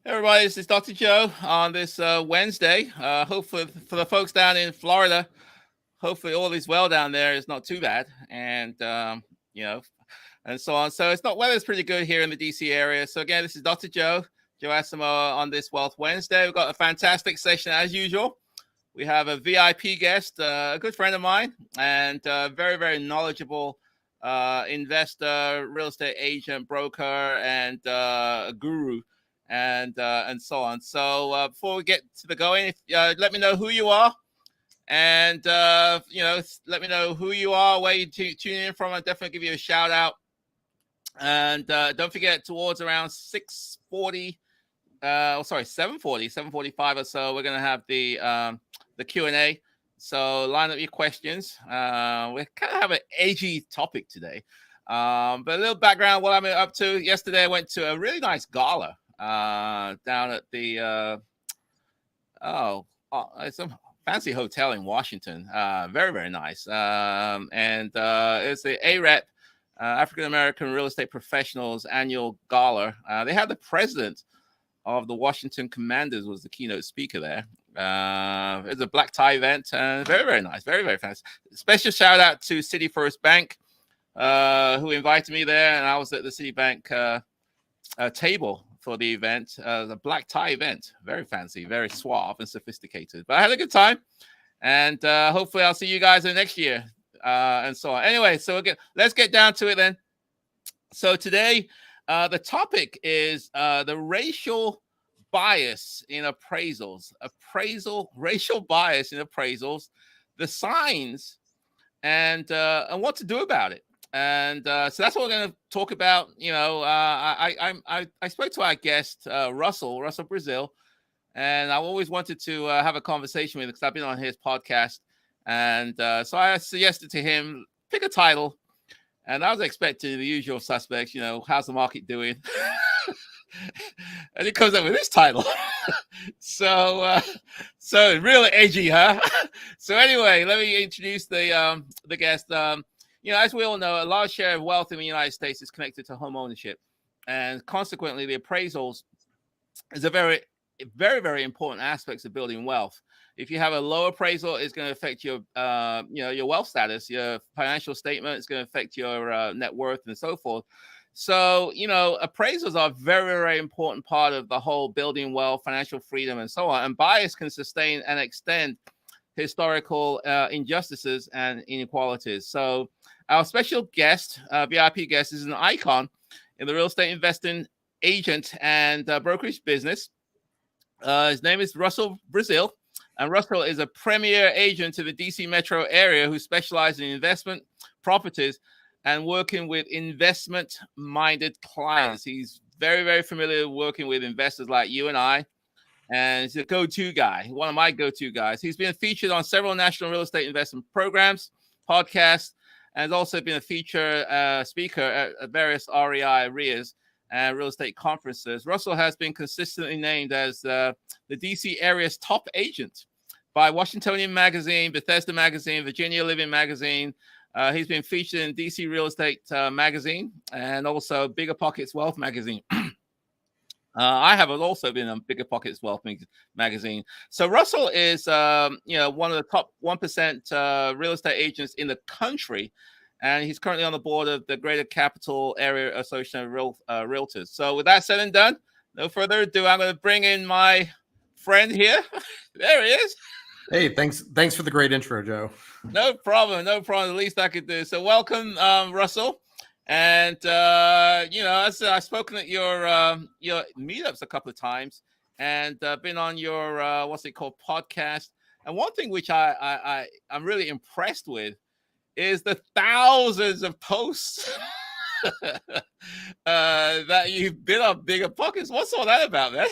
Everybody, this is Dr. Joe on this Wednesday. Hopefully, for the folks down in Florida, hopefully all is well down there. It's not too bad, and and so on. So weather's pretty good here in the DC area. So again, this is Dr. Joe Asimo on this Wealth Wednesday. We've got a fantastic session as usual. We have a VIP guest, a good friend of mine, and very, very knowledgeable investor, real estate agent, broker, and a guru. And so on. So before we get to the going, let me know who you are, and let me know who you are, where you tune in from. I'll definitely give you a shout out. And don't forget, towards around 7:40, 7:45 or so, we're gonna have the Q&A. So line up your questions. We kind of have an edgy topic today, but a little background what I'm up to. Yesterday, I went to a really nice gala down at the it's a fancy hotel in Washington. Very, very nice. And it's the AREP, African American Real Estate Professionals Annual Gala. They had the president of the Washington Commanders was the keynote speaker there. It's a black tie event, and very, very nice, very, very fancy. Special shout out to City First Bank, who invited me there, and I was at the Citibank table for the event. The black tie event, very fancy, very suave and sophisticated. But I had a good time, and hopefully I'll see you guys in next year, and so on. Anyway, so again, let's get down to it then. So today, the topic is the racial bias in appraisals, racial bias in appraisals, the signs, and what to do about it. And so that's what we're going to talk about. I spoke to our guest, Russell Brazil, and I always wanted to have a conversation with him because I've been on his podcast. And so I suggested to him, pick a title. And I was expecting the usual suspects, how's the market doing? And he comes up with this title. So really edgy, huh? So anyway, let me introduce the guest. As we all know, a large share of wealth in the United States is connected to home ownership, and consequently, the appraisals is a very, very, very important aspects of building wealth. If you have a low appraisal, it's going to affect your, your wealth status, your financial statement. It's going to affect your net worth and so forth. So, appraisals are a very, very important part of the whole building wealth, financial freedom, and so on. And bias can sustain and extend historical injustices and inequalities. So our special guest, VIP guest, is an icon in the real estate investing agent and brokerage business. His name is Russell Brazil, and Russell is a premier agent in the DC metro area who specializes in investment properties and working with investment-minded clients. He's very, very familiar working with investors like you and I. And he's a go-to guy, one of my go-to guys. He's been featured on several national real estate investment programs, podcasts, and has also been a feature speaker at various REI, REIAs, and real estate conferences. Russell has been consistently named as the DC area's top agent by Washingtonian Magazine, Bethesda Magazine, Virginia Living Magazine. He's been featured in DC Real Estate Magazine and also Bigger Pockets Wealth Magazine. I have also been on Bigger Pockets Wealth Magazine. So Russell is, one of the top 1% real estate agents in the country, and he's currently on the board of the Greater Capital Area Association of Realtors. So with that said and done, no further ado, I'm going to bring in my friend here. There he is. Hey, thanks for the great intro, Joe. No problem. The least I could do. So welcome, Russell. And I've spoken at your meetups a couple of times, and been on your podcast. And one thing which I'm really impressed with is the thousands of posts that you've been on Bigger Pockets. What's all that about, man?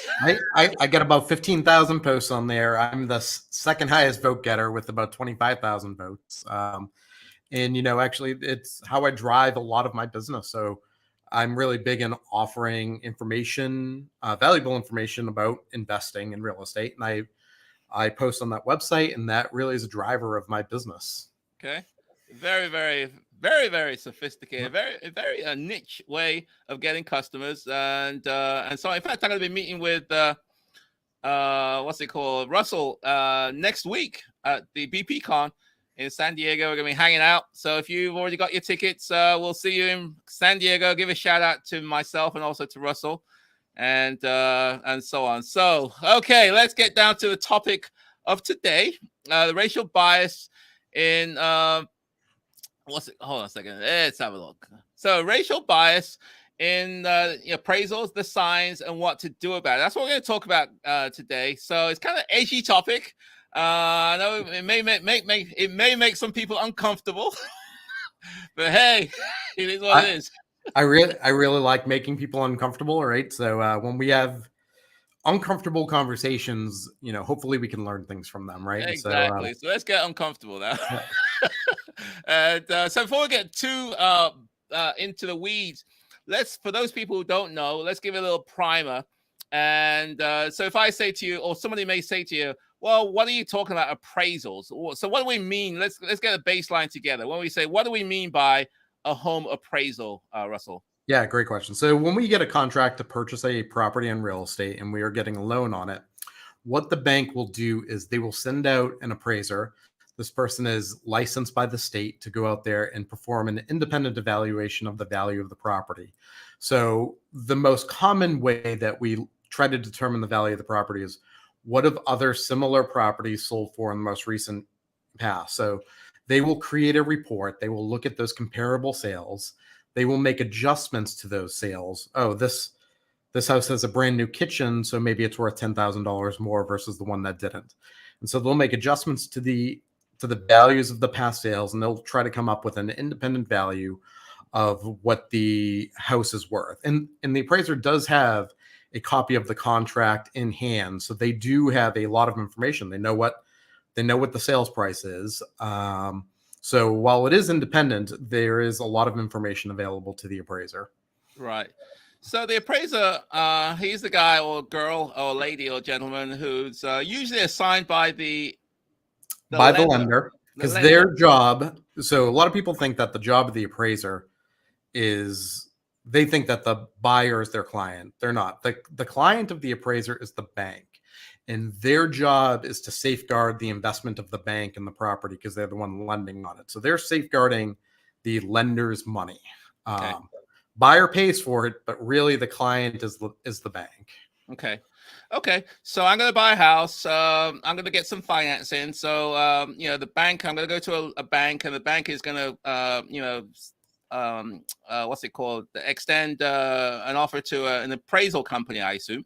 I get about 15,000 posts on there. I'm the second highest vote getter with about 25,000 votes. And, actually, it's how I drive a lot of my business. So I'm really big in offering information, valuable information about investing in real estate. And I post on that website, and that really is a driver of my business. Okay. Very, very, Very, very sophisticated, very niche way of getting customers, and so in fact, I'm going to be meeting with what's it called, Russell, next week at the BP Con in San Diego. We're going to be hanging out. So if you've already got your tickets, we'll see you in San Diego. Give a shout out to myself and also to Russell, and so on. So, okay, let's get down to the topic of today, the racial bias in hold on a second. Let's have a look. So racial bias in appraisals, the signs, and what to do about it. That's what we're going to talk about today. So it's kind of edgy topic. I know it may make some people uncomfortable, but hey, it is what it is. I really like making people uncomfortable, right? So when we have uncomfortable conversations, hopefully we can learn things from them, right? Exactly. So let's get uncomfortable now. And so before we get too into the weeds, for those people who don't know, let's give a little primer. And so if I say to you, or somebody may say to you, well, what are you talking about appraisals? So what do we mean? Let's get a baseline together. When we say, what do we mean by a home appraisal, Russell? Yeah, great question. So when we get a contract to purchase a property in real estate and we are getting a loan on it, what the bank will do is they will send out an appraiser. This person is licensed by the state to go out there and perform an independent evaluation of the value of the property. So the most common way that we try to determine the value of the property is, what have other similar properties sold for in the most recent past? So they will create a report. They will look at those comparable sales. They will make adjustments to those sales. Oh, this house has a brand new kitchen, so maybe it's worth $10,000 more versus the one that didn't. And so they'll make adjustments to the values of the past sales, and they'll try to come up with an independent value of what the house is worth. And the appraiser does have a copy of the contract in hand, so they do have a lot of information. They know what the sales price is. So while it is independent, there is a lot of information available to the appraiser. Right. So the appraiser, he's the guy or girl or lady or gentleman who's usually assigned by the lender, because their job. So a lot of people think that the job of the appraiser is, they think that the buyer is their client. They're not. The client of the appraiser is the bank. And their job is to safeguard the investment of the bank in the property because they're the one lending on it. So they're safeguarding the lender's money. Okay. Buyer pays for it, but really the client is the bank. Okay. So I'm going to buy a house. I'm going to get some financing. So, the bank, I'm going to go to a bank, and the bank is going to, what's it called? Extend an offer to an appraisal company, I assume,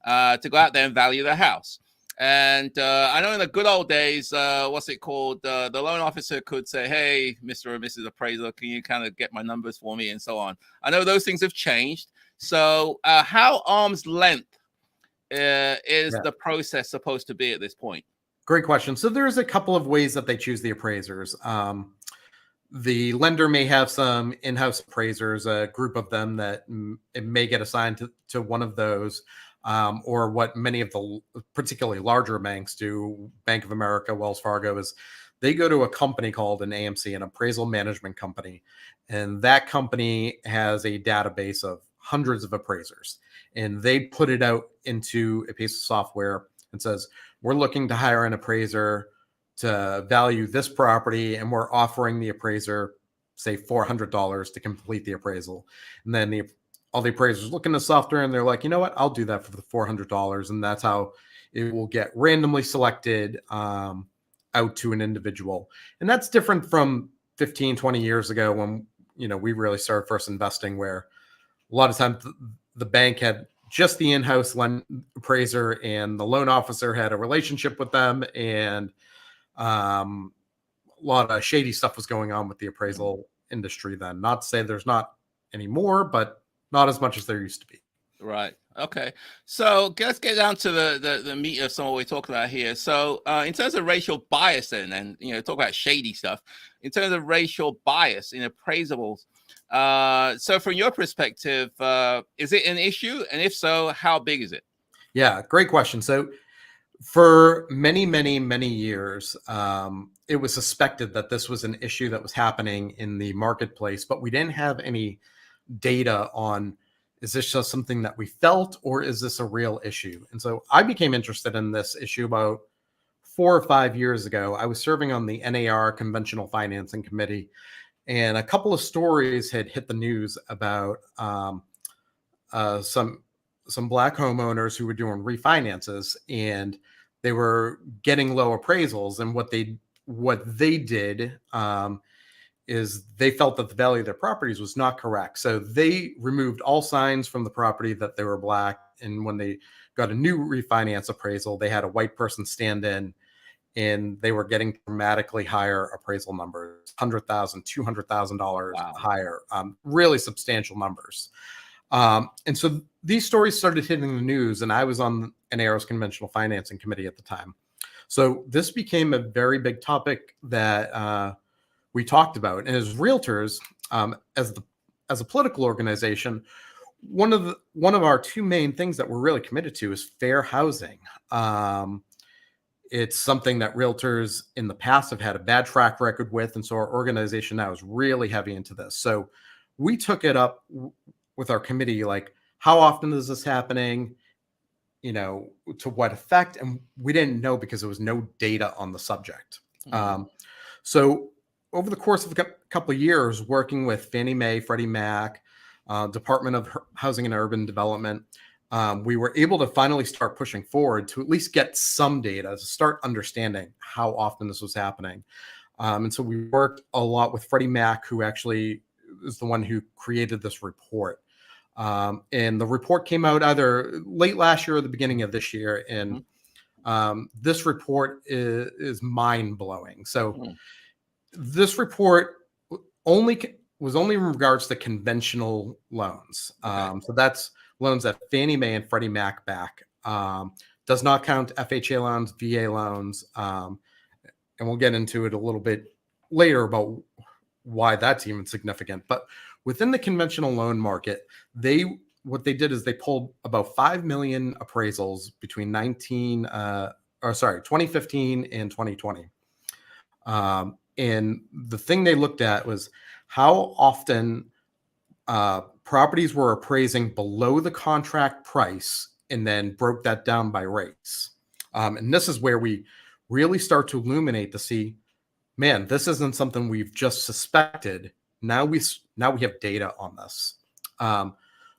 to go out there and value the house. And I know in the good old days, what's it called? The loan officer could say, hey, Mr. or Mrs. Appraiser, can you kind of get my numbers for me and so on? I know those things have changed. So how arm's length is the process supposed to be at this point? Great question. So there's a couple of ways that they choose the appraisers. The lender may have some in-house appraisers, a group of them that it may get assigned to one of those. Or what many of the particularly larger banks do, Bank of America, Wells Fargo, is they go to a company called an AMC, an appraisal management company. And that company has a database of hundreds of appraisers. And they put it out into a piece of software and says, we're looking to hire an appraiser to value this property, and we're offering the appraiser, say, $400 to complete the appraisal. And then all the appraisers look in the software and they're like, you know what, I'll do that for the $400. And that's how it will get randomly selected out to an individual. And that's different from 15, 20 years ago when, we really started first investing, where a lot of times the bank had just the in-house appraiser and the loan officer had a relationship with them. And a lot of shady stuff was going on with the appraisal industry then. Not to say there's not anymore, but not as much as there used to be. Right. Okay. So let's get down to the meat of some of what we're talking about here. So in terms of racial bias, and talk about shady stuff. In terms of racial bias in appraisables, so from your perspective, is it an issue? And if so, how big is it? Yeah, great question. So For many, many, many years, it was suspected that this was an issue that was happening in the marketplace, but we didn't have any data on, is this just something that we felt or is this a real issue? And so I became interested in this issue about 4 or 5 years ago. I was serving on the NAR Conventional Financing Committee, and a couple of stories had hit the news about some Black homeowners who were doing refinances, and they were getting low appraisals. And what they did is they felt that the value of their properties was not correct. So they removed all signs from the property that they were Black. And when they got a new refinance appraisal, they had a white person stand in, and they were getting dramatically higher appraisal numbers, $100,000, $200,000 Wow. higher, really substantial numbers. And so these stories started hitting the news, and I was on NAR's Conventional Financing Committee at the time. So this became a very big topic that we talked about. And as realtors, as a political organization, one of our two main things that we're really committed to is fair housing. It's something that realtors in the past have had a bad track record with, and so our organization now is really heavy into this. So we took it up with our committee, like, how often is this happening? To what effect? And we didn't know because there was no data on the subject. So over the course of a couple of years, working with Fannie Mae, Freddie Mac, Department of Housing and Urban Development, we were able to finally start pushing forward to at least get some data to start understanding how often this was happening. And so we worked a lot with Freddie Mac, who actually is the one who created this report. And the report came out either late last year or the beginning of this year. And this report is mind-blowing. So this report was only in regards to conventional loans. So that's loans that Fannie Mae and Freddie Mac back. Does not count FHA loans, VA loans. And we'll get into it a little bit later about why that's even significant. But within the conventional loan market, what they did is they pulled about 5 million appraisals between 2015 and 2020. And the thing they looked at was how often properties were appraising below the contract price, and then broke that down by rates. And this is where we really start to illuminate to see, man, this isn't something we've just suspected. Now we have data on this.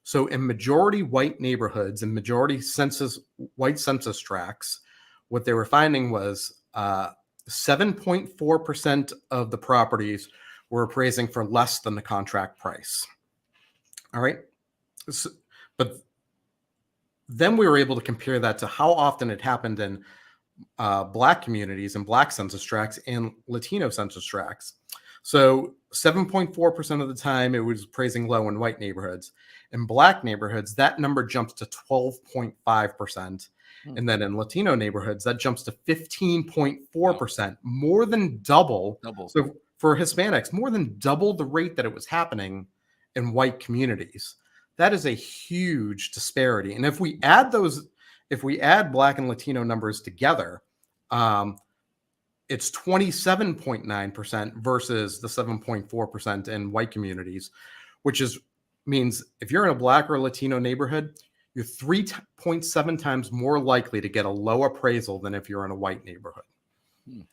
So in majority white neighborhoods and majority white census tracts, what they were finding was 7.4% of the properties were appraising for less than the contract price. All right. But then we were able to compare that to how often it happened in Black communities and Black census tracts and Latino census tracts. So 7.4% of the time it was appraising low in white neighborhoods. In Black neighborhoods, that number jumps to 12.5%. And then in Latino neighborhoods, that jumps to 15.4%, more than double. So for Hispanics, more than double the rate that it was happening in white communities. That is a huge disparity. And if we add Black and Latino numbers together, it's 27.9% versus the 7.4% in white communities, which means if you're in a Black or Latino neighborhood, you're 3.7 times more likely to get a low appraisal than if you're in a white neighborhood.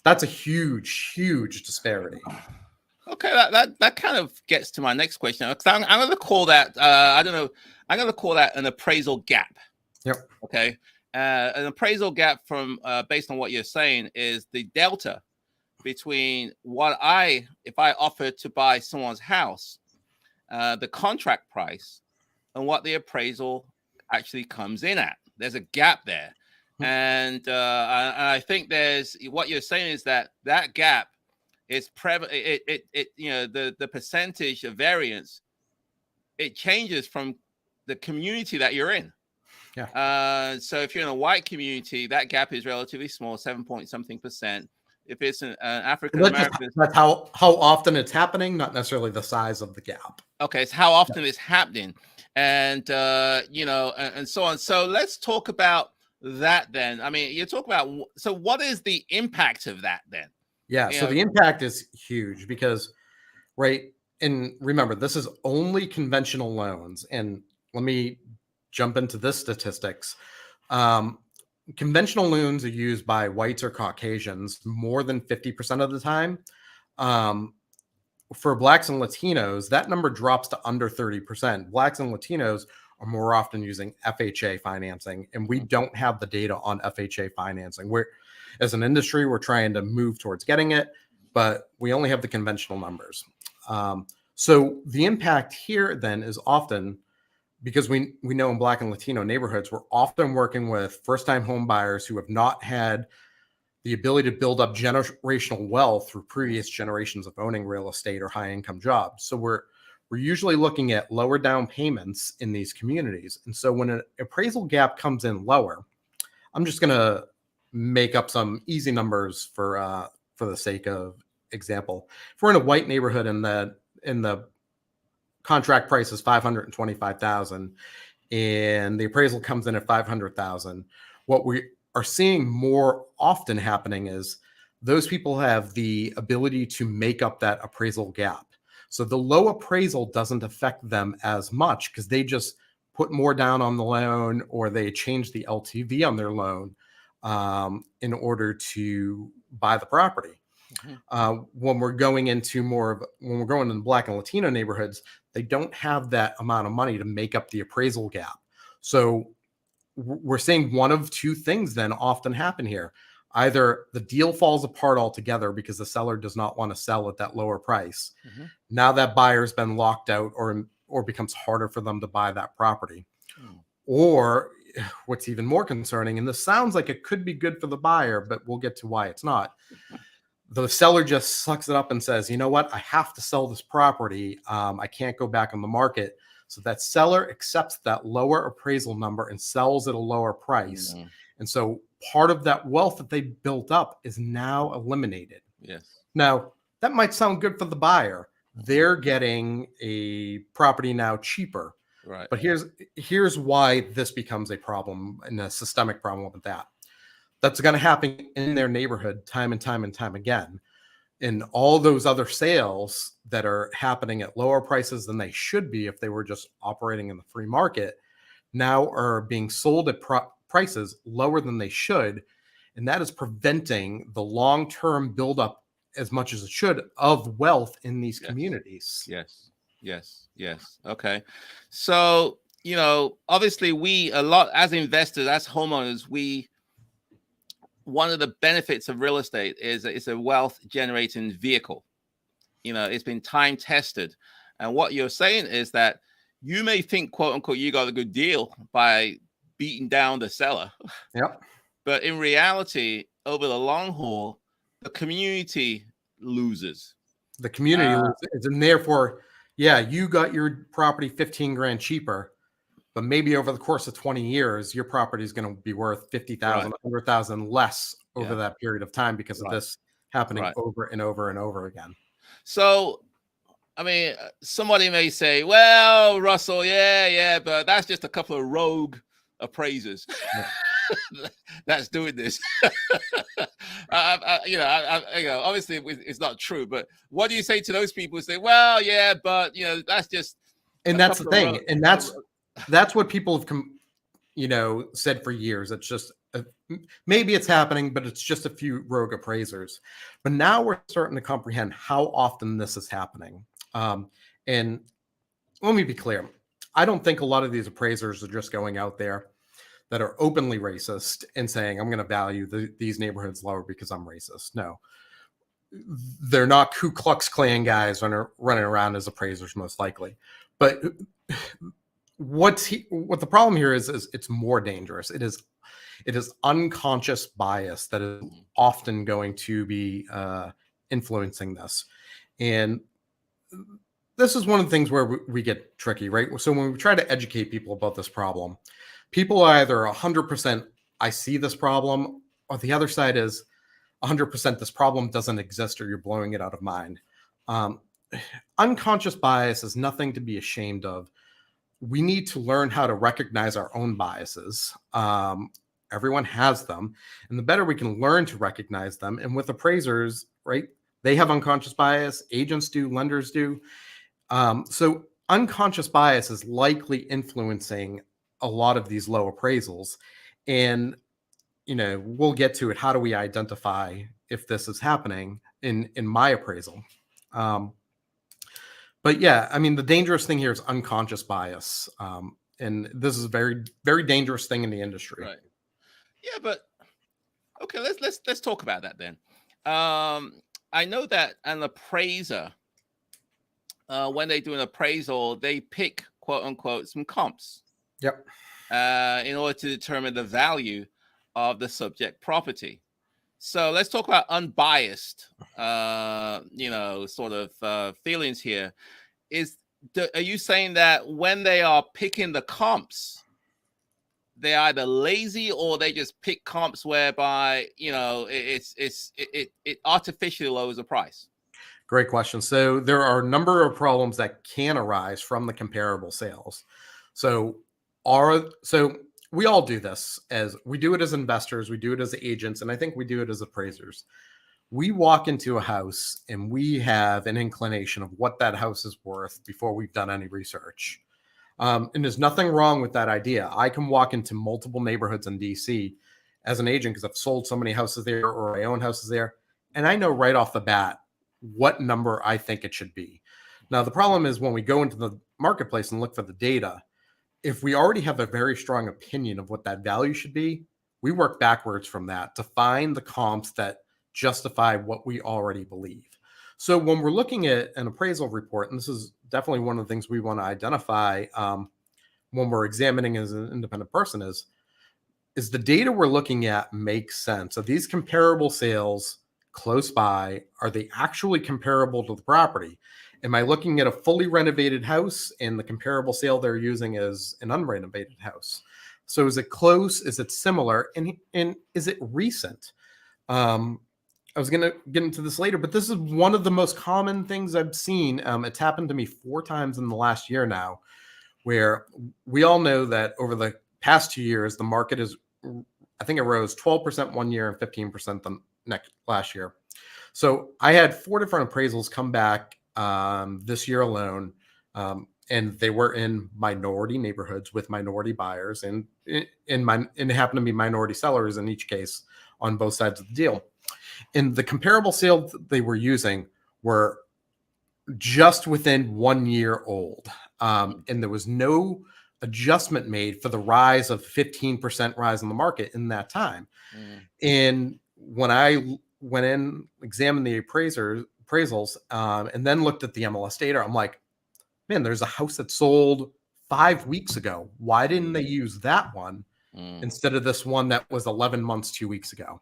That's a huge, huge disparity. Okay, that kind of gets to my next question. I'm going to call that I'm going to call that an appraisal gap. Yep. Okay. An appraisal gap from based on what you're saying is the delta between if I offer to buy someone's house, the contract price, and what the appraisal actually comes in at. There's a gap there. And I think what you're saying is that gap is the percentage of variance, it changes from the community that you're in. Yeah. So if you're in a white community, that gap is relatively small, 7-point-something%. If it's an African American, that's how often it's happening, not necessarily the size of the gap. Okay, it's how often it's happening, and and so on. So let's talk about that, then, I mean, you talk about, so what is the impact of that then? Yeah. You So know, the impact is huge because, right. And remember, this is only conventional loans. And let me jump into this statistics. Um, Conventional loans are used by whites or Caucasians more than 50% of the time. Um, for Blacks and Latinos, that number drops to under 30%. Blacks and Latinos are more often using FHA financing, and we don't have the data on FHA financing. We're, as an industry, we're trying to move towards getting it, but we only have the conventional numbers. So the impact here then is often, because we know in Black and Latino neighborhoods, we're often working with first-time home buyers who have not had the ability to build up generational wealth through previous generations of owning real estate or high-income jobs. So we're usually looking at lower down payments in these communities. And so when an appraisal gap comes in lower, I'm just going to make up some easy numbers for the sake of example. If we're in a white neighborhood and the contract price is $525,000 and the appraisal comes in at $500,000, what we are seeing more often happening is those people have the ability to make up that appraisal gap. So the low appraisal doesn't affect them as much because they just put more down on the loan or they change the LTV on their loan in order to buy the property. When we're going into when we're going in Black and Latino neighborhoods, they don't have that amount of money to make up the appraisal gap. So we're seeing one of two things then often happen here. Either the deal falls apart altogether because the seller does not want to sell at that lower price. Now that buyer's been locked out or becomes harder for them to buy that property. Or what's even more concerning, and this sounds like it could be good for the buyer, but we'll get to why it's not. The seller just sucks it up and says, you know what, I have to sell this property. I can't go back on the market. So that seller accepts that lower appraisal number and sells at a lower price. And so part of that wealth that they built up is now eliminated. Yes. Now, that might sound good for the buyer. They're getting a property now cheaper. Right. But here's why this becomes a problem and a systemic problem with that. That's going to happen in their neighborhood time and time and time again. And all those other sales that are happening at lower prices than they should be if they were just operating in the free market now are being sold at prices lower than they should. And that is preventing the long-term buildup as much as it should of wealth in these communities. Yes. Okay. So, obviously a lot as investors, as homeowners, one of the benefits of real estate is that it's a wealth generating vehicle. It's been time tested. And what you're saying is that you may think, quote unquote, you got a good deal by beating down the seller. Yep. But in reality, over the long haul, the community loses. The community loses. And therefore, you got your property 15 grand cheaper, but maybe over the course of 20 years, your property is going to be worth 50,000, 100,000 less over that period of time because of this happening over and over and over again. So, I mean, somebody may say, well, Russell, but that's just a couple of rogue appraisers that's doing this. Obviously it's not true, but what do you say to those people who say, well, but that's just, and that's the thing. And that's what people have said for years. It's just maybe it's happening, but it's just a few rogue appraisers. But now we're starting to comprehend how often this is happening. And let me be clear. I don't think a lot of these appraisers are just going out there that are openly racist and saying, I'm going to value these neighborhoods lower because I'm racist. No, they're not Ku Klux Klan guys running around as appraisers, most likely. But what the problem here is it's more dangerous. It is unconscious bias that is often going to be influencing this. And this is one of the things where we get tricky, right? So when we try to educate people about this problem, people are either 100% I see this problem, or the other side is 100% this problem doesn't exist or you're blowing it out of mind. Unconscious bias is nothing to be ashamed of. We need to learn how to recognize our own biases, our Everyone has them. And the better we can learn to recognize them. And with appraisers, right, they have unconscious bias, agents do, lenders do. So unconscious bias is likely influencing a lot of these low appraisals. And, we'll get to it. How do we identify if this is happening in my appraisal? But yeah, I mean, the dangerous thing here is unconscious bias. And this is a very, very dangerous thing in the industry. Right. Yeah, but okay, let's talk about that then. I know that an appraiser, when they do an appraisal, they pick quote unquote some comps. Yep. In order to determine the value of the subject property. So let's talk about unbiased, sort of feelings here. Are you saying that when they are picking the comps, they're either lazy or they just pick comps whereby it artificially lowers the price? Great question. So there are a number of problems that can arise from the comparable sales. So we all do this, as we do it as investors, we do it as agents, and I think we do it as appraisers. We walk into a house and we have an inclination of what that house is worth before we've done any research. And there's nothing wrong with that idea. I can walk into multiple neighborhoods in DC as an agent because I've sold so many houses there, or I own houses there, and I know right off the bat what number I think it should be. Now, the problem is when we go into the marketplace and look for the data, if we already have a very strong opinion of what that value should be, we work backwards from that to find the comps that justify what we already believe. So when we're looking at an appraisal report, and this is definitely one of the things we want to identify when we're examining as an independent person, is the data we're looking at makes sense? Are these comparable sales close by? Are they actually comparable to the property? Am I looking at a fully renovated house and the comparable sale they're using is an unrenovated house? So is it close? Is it similar? And is it recent? I was going to get into this later, but this is one of the most common things I've seen. It's happened to me 4 times in the last year now, where we all know that over the past 2 years, the market is, I think it rose 12% one year and 15% the last year. So I had 4 different appraisals come back this year alone, and they were in minority neighborhoods with minority buyers, and it happened to be minority sellers in each case on both sides of the deal. And the comparable sales that they were using were just within 1 year old. And there was no adjustment made for the rise of 15% rise in the market in that time. And when I went in, examined the appraisals, and then looked at the MLS data, I'm like, man, there's a house that sold 5 weeks ago. Why didn't they use that one instead of this one that was 11 months, 2 weeks ago?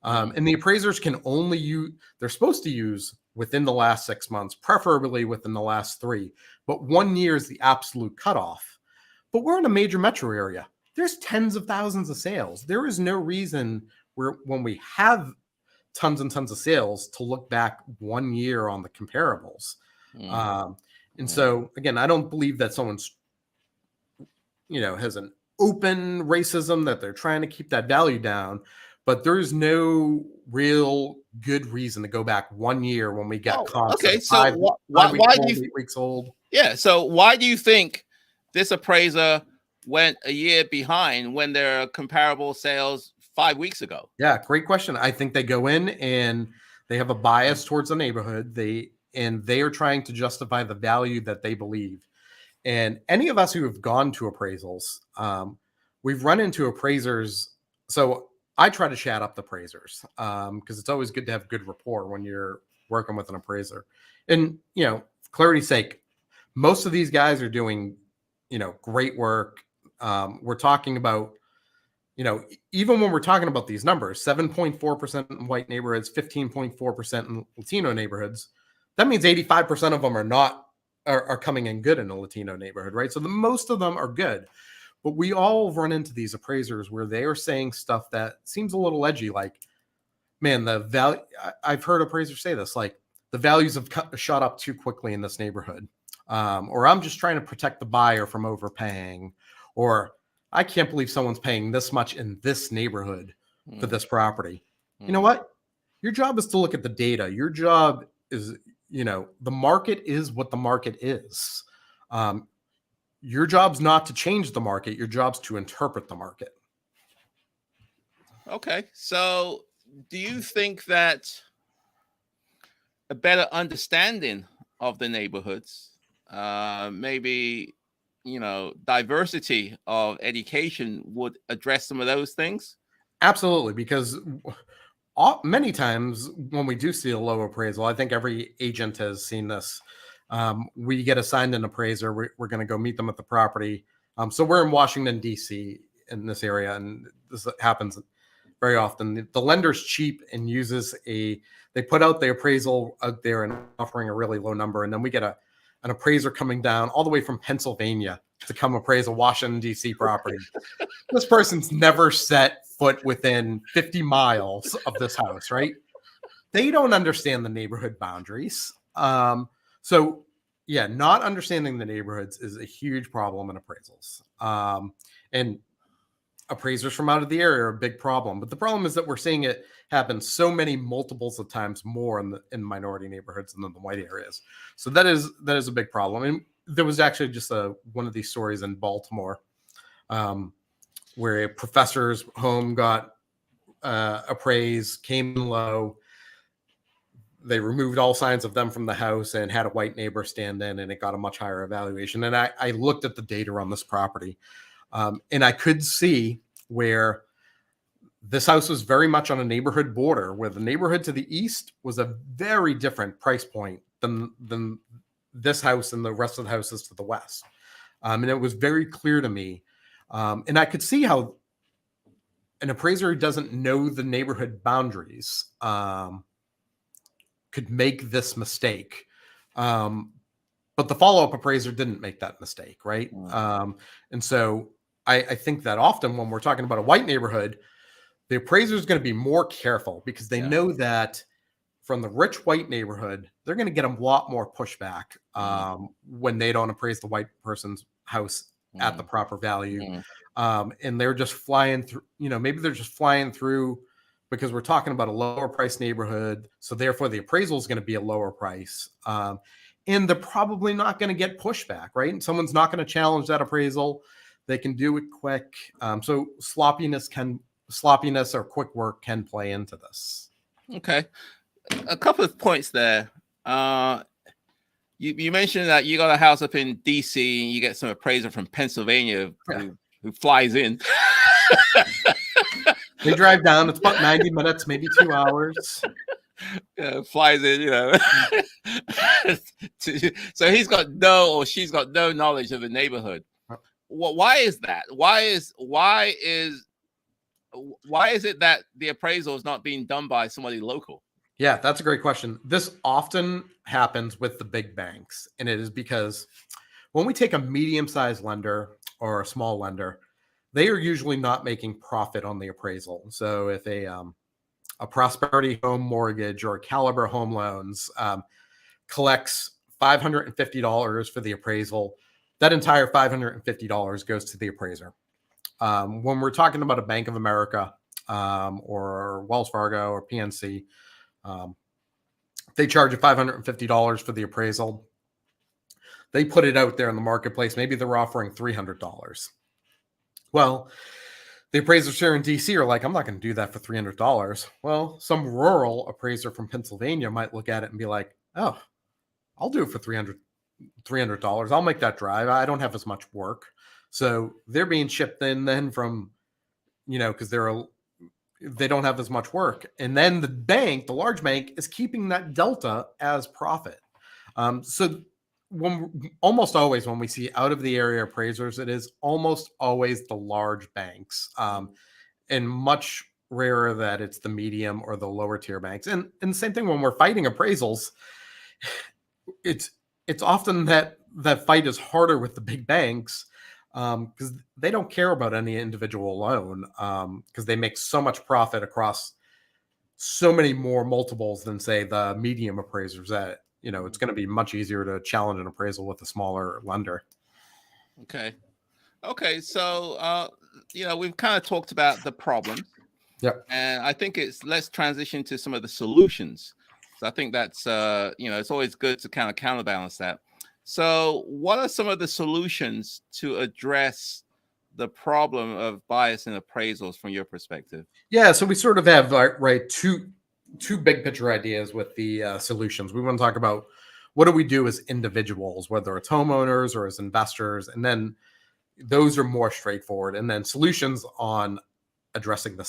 And the appraisers can only use, they're supposed to use within the last 6 months, preferably within the last 3, but 1 year is the absolute cutoff. But we're in a major metro area. There's tens of thousands of sales. There is no reason when we have tons and tons of sales to look back 1 year on the comparables. And so again, I don't believe that someone's, has an open racism that they're trying to keep that value down. But there's no real good reason to go back 1 year when we get comps. Okay, so why do you 8 weeks old? Yeah, so why do you think this appraiser went a year behind when there are comparable sales 5 weeks ago? Yeah, great question. I think they go in and they have a bias towards the neighborhood. They are trying to justify the value that they believe. And any of us who have gone to appraisals, we've run into appraisers. So I try to chat up the appraisers because it's always good to have good rapport when you're working with an appraiser. And, for clarity's sake, most of these guys are doing, great work. We're talking about, even when we're talking about these numbers, 7.4% in white neighborhoods, 15.4% in Latino neighborhoods, that means 85% of them are coming in good in a Latino neighborhood, right? So most of them are good. But we all run into these appraisers where they are saying stuff that seems a little edgy, like, man, the value, I've heard appraisers say this, like, the values have shot up too quickly in this neighborhood. Or I'm just trying to protect the buyer from overpaying. Or I can't believe someone's paying this much in this neighborhood for Mm, this property. You know mm. what? Your job is to look at the data. Your job is, the market is what the market is. Um, your job's not to change the market. Your job's to interpret the market. Okay. So, do you think that a better understanding of the neighborhoods, maybe, diversity of education would address some of those things? Absolutely, because many times when we do see a low appraisal, I think every agent has seen this. We get assigned an appraiser. We're going to go meet them at the property. So we're in Washington, D.C. in this area, and this happens very often. The lender's cheap and they put out the appraisal out there and offering a really low number. And then we get an appraiser coming down all the way from Pennsylvania to come appraise a Washington, D.C. property. This person's never set foot within 50 miles of this house, right? They don't understand the neighborhood boundaries. So yeah, not understanding the neighborhoods is a huge problem in appraisals. And appraisers from out of the area are a big problem. But the problem is that we're seeing it happen so many multiples of times more in minority neighborhoods than the white areas. So that is a big problem. And there was actually just one of these stories in Baltimore, where a professor's home got appraised, came in low. They removed all signs of them from the house and had a white neighbor stand in, and it got a much higher evaluation. And I looked at the data on this property, and I could see where this house was very much on a neighborhood border, where the neighborhood to the east was a very different price point than this house and the rest of the houses to the west. And it was very clear to me. And I could see how an appraiser who doesn't know the neighborhood boundaries could make this mistake. But the follow-up appraiser didn't make that mistake, right? And so I think that often when we're talking about a white neighborhood, the appraiser is going to be more careful because they know that from the rich white neighborhood, they're going to get a lot more pushback when they don't appraise the white person's house at the proper value. And they're just flying through, maybe they're just flying through because we're talking about a lower price neighborhood. So therefore the appraisal is going to be a lower price. And they're probably not going to get pushback, right? And someone's not going to challenge that appraisal. They can do it quick. So sloppiness or quick work can play into this. Okay. A couple of points there. You mentioned that you got a house up in DC and you get some appraiser from Pennsylvania who flies in. They drive down. It's about 90 minutes, maybe 2 hours. Flies in, so he's got she's got no knowledge of the neighborhood. Why is that? Why is it that the appraisal is not being done by somebody local? Yeah, that's a great question. This often happens with the big banks, and it is because when we take a medium-sized lender or a small lender, they are usually not making profit on the appraisal. So if a Prosperity Home Mortgage or Caliber Home Loans collects $550 for the appraisal, that entire $550 goes to the appraiser. When we're talking about a Bank of America or Wells Fargo or PNC, they charge you $550 for the appraisal. They put it out there in the marketplace. Maybe they're offering $300. Well, the appraisers here in DC are like, I'm not going to do that for $300. Well, some rural appraiser from Pennsylvania might look at it and be like, oh, I'll do it for $300. I'll make that drive. I don't have as much work. So they're being shipped in then from, because they don't have as much work. And then the large bank is keeping that delta as profit. So almost always when we see out of the area appraisers, it is almost always the large banks, and much rarer that it's the medium or the lower tier banks. And the same thing when we're fighting appraisals, it's often that fight is harder with the big banks because they don't care about any individual loan because they make so much profit across so many more multiples than say the medium appraisers that it's going to be much easier to challenge an appraisal with a smaller lender. Okay. Okay, so we've kind of talked about the problems. Yep. And I think let's transition to some of the solutions. So I think that's it's always good to kind of counterbalance that. So what are some of the solutions to address the problem of bias in appraisals from your perspective? Yeah, so we sort of have right two big picture ideas with the solutions. We want to talk about what do we do as individuals, whether it's homeowners or as investors, and then those are more straightforward. And then solutions on addressing the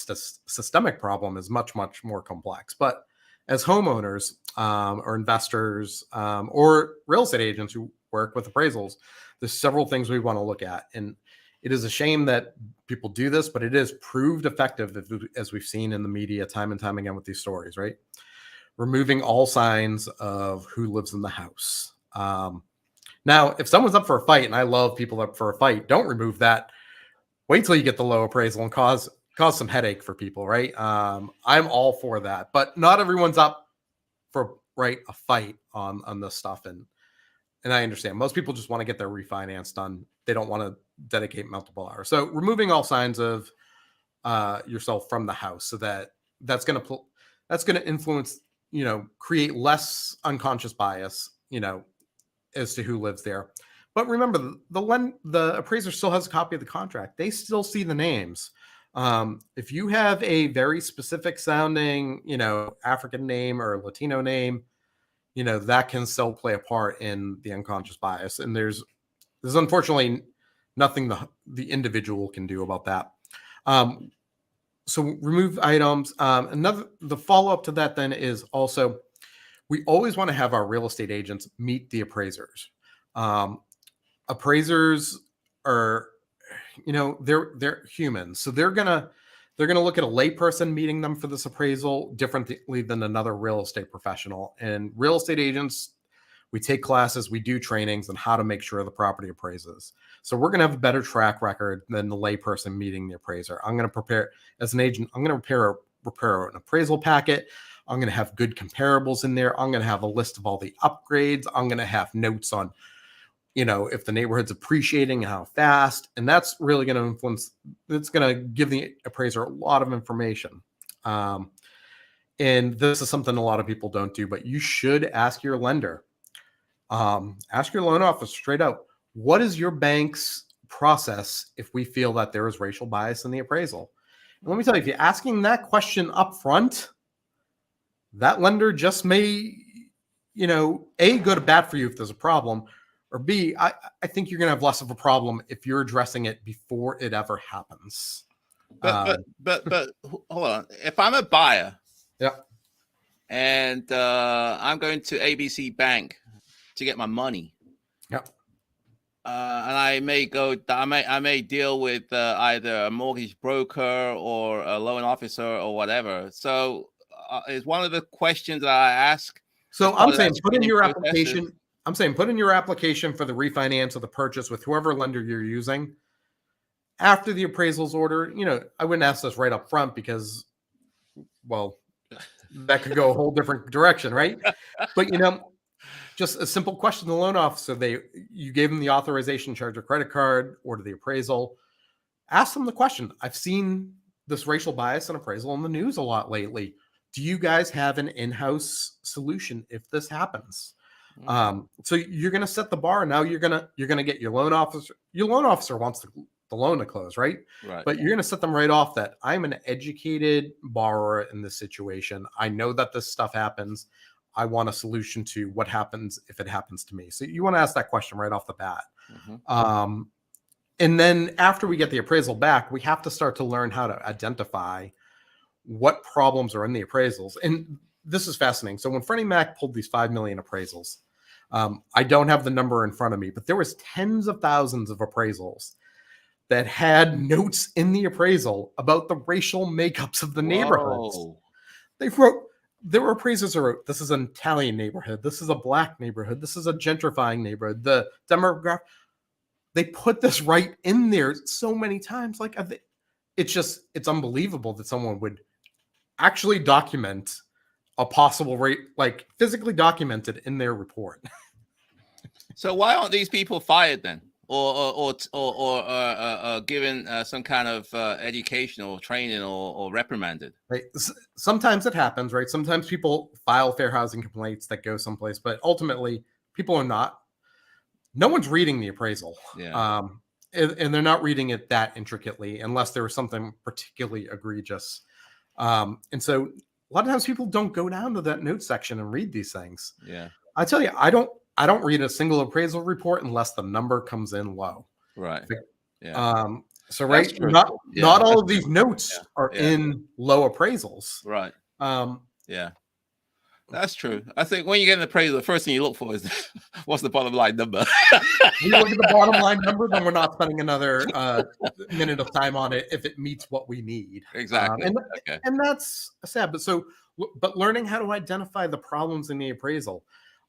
systemic problem is much more complex. But as homeowners or investors or real estate agents who work with appraisals, there's several things we want to look at. And it is a shame that people do this, but it is proved effective, as we've seen in the media time and time again with these stories, right? Removing all signs of who lives in the house. Now, if someone's up for a fight, and I love people up for a fight, don't remove that. Wait till you get the low appraisal and cause some headache for people, right? I'm all for that, but not everyone's up for a fight on this stuff, and I understand most people just want to get their refinance done. They don't want to dedicate multiple hours. So removing all signs of yourself from the house, so that's going to influence, create less unconscious bias, as to who lives there. But remember, the appraiser still has a copy of the contract. They still see the names. If you have a very specific sounding, African name or Latino name, that can still play a part in the unconscious bias. And there's unfortunately nothing the individual can do about that. So remove items. The follow-up to that then is also, we always want to have our real estate agents meet the appraisers. Appraisers are, they're humans. So they're gonna look at a layperson meeting them for this appraisal differently than another real estate professional. And real estate agents, we take classes, we do trainings on how to make sure the property appraises. So we're going to have a better track record than the layperson meeting the appraiser. I'm going to prepare, as an agent, I'm going to prepare an appraisal packet. I'm going to have good comparables in there. I'm going to have a list of all the upgrades. I'm going to have notes on, if the neighborhood's appreciating and how fast. And that's really going to influence, it's going to give the appraiser a lot of information. And this is something a lot of people don't do, but you should ask your lender. Ask your loan officer straight out, what is your bank's process if we feel that there is racial bias in the appraisal? And let me tell you, if you're asking that question up front, that lender just may, A, go to bat for you if there's a problem, or B, I think you're going to have less of a problem if you're addressing it before it ever happens. But hold on. If I'm a buyer, yeah, and I'm going to ABC Bank to get my money, yeah, and I may deal with either a mortgage broker or a loan officer or whatever. So is one of the questions that I ask. So I'm saying put in your application. I'm saying put in your application for the refinance or the purchase with whoever lender you're using. After the appraisal's order, I wouldn't ask this right up front because, well, that could go a whole different direction, right? But just a simple question to the loan officer. You gave them the authorization to charge a credit card, order the appraisal. Ask them the question. I've seen this racial bias in appraisal in the news a lot lately. Do you guys have an in-house solution if this happens? So you're going to set the bar. Now you're going to get your loan officer. Your loan officer wants the loan to close, right? Right. But you're going to set them right off that I'm an educated borrower in this situation. I know that this stuff happens. I want a solution to what happens if it happens to me. So you want to ask that question right off the bat. Mm-hmm. And then after we get the appraisal back, we have to start to learn how to identify what problems are in the appraisals. And this is fascinating. So when Freddie Mac pulled these 5 million appraisals, I don't have the number in front of me, but there was tens of thousands of appraisals that had notes in the appraisal about the racial makeups of the neighborhoods. There were appraisers who wrote, this is an Italian neighborhood. This is a Black neighborhood. This is a gentrifying neighborhood. The demographic, they put this right in there so many times. Like, it's unbelievable that someone would actually document a possible rate, like physically documented in their report. So why aren't these people fired then? given some kind of educational training or reprimanded. Right. Sometimes it happens, right? Sometimes people file fair housing complaints that go someplace, but ultimately people are not. No one's reading the appraisal. Yeah. And they're not reading it that intricately unless there was something particularly egregious. And so a lot of times people don't go down to that note section and read these things. Yeah. I tell you, I don't read a single appraisal report unless the number comes in low. Right. Yeah. So That's right, true. not all of these notes are Yeah. in low appraisals. Right. Yeah. That's true. I think when you get an appraisal, the first thing you look for is what's the bottom line number. We look at the bottom line number, then we're not spending another minute of time on it if it meets what we need. Exactly. And that's sad. But learning how to identify the problems in the appraisal.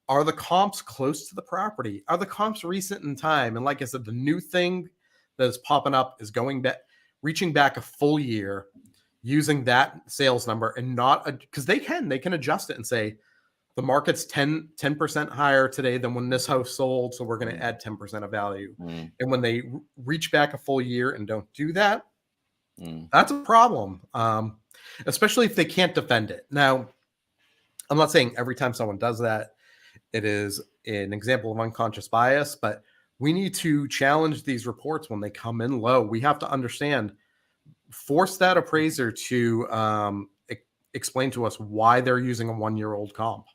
Are the comps close to the property? Are the comps recent in time? And like I said, the new thing that is popping up is going back, reaching back a full year, using that sales number and not because they can adjust it and say the market's 10% higher today than when this house sold, so we're going to add 10% of value. And when they reach back a full year and don't do that, that's a problem, especially if they can't defend it. Now, I'm not saying every time someone does that it is an example of unconscious bias, but we need to challenge these reports when they come in low. We have to understand, force that appraiser to explain to us why they're using a 1-year-old comp.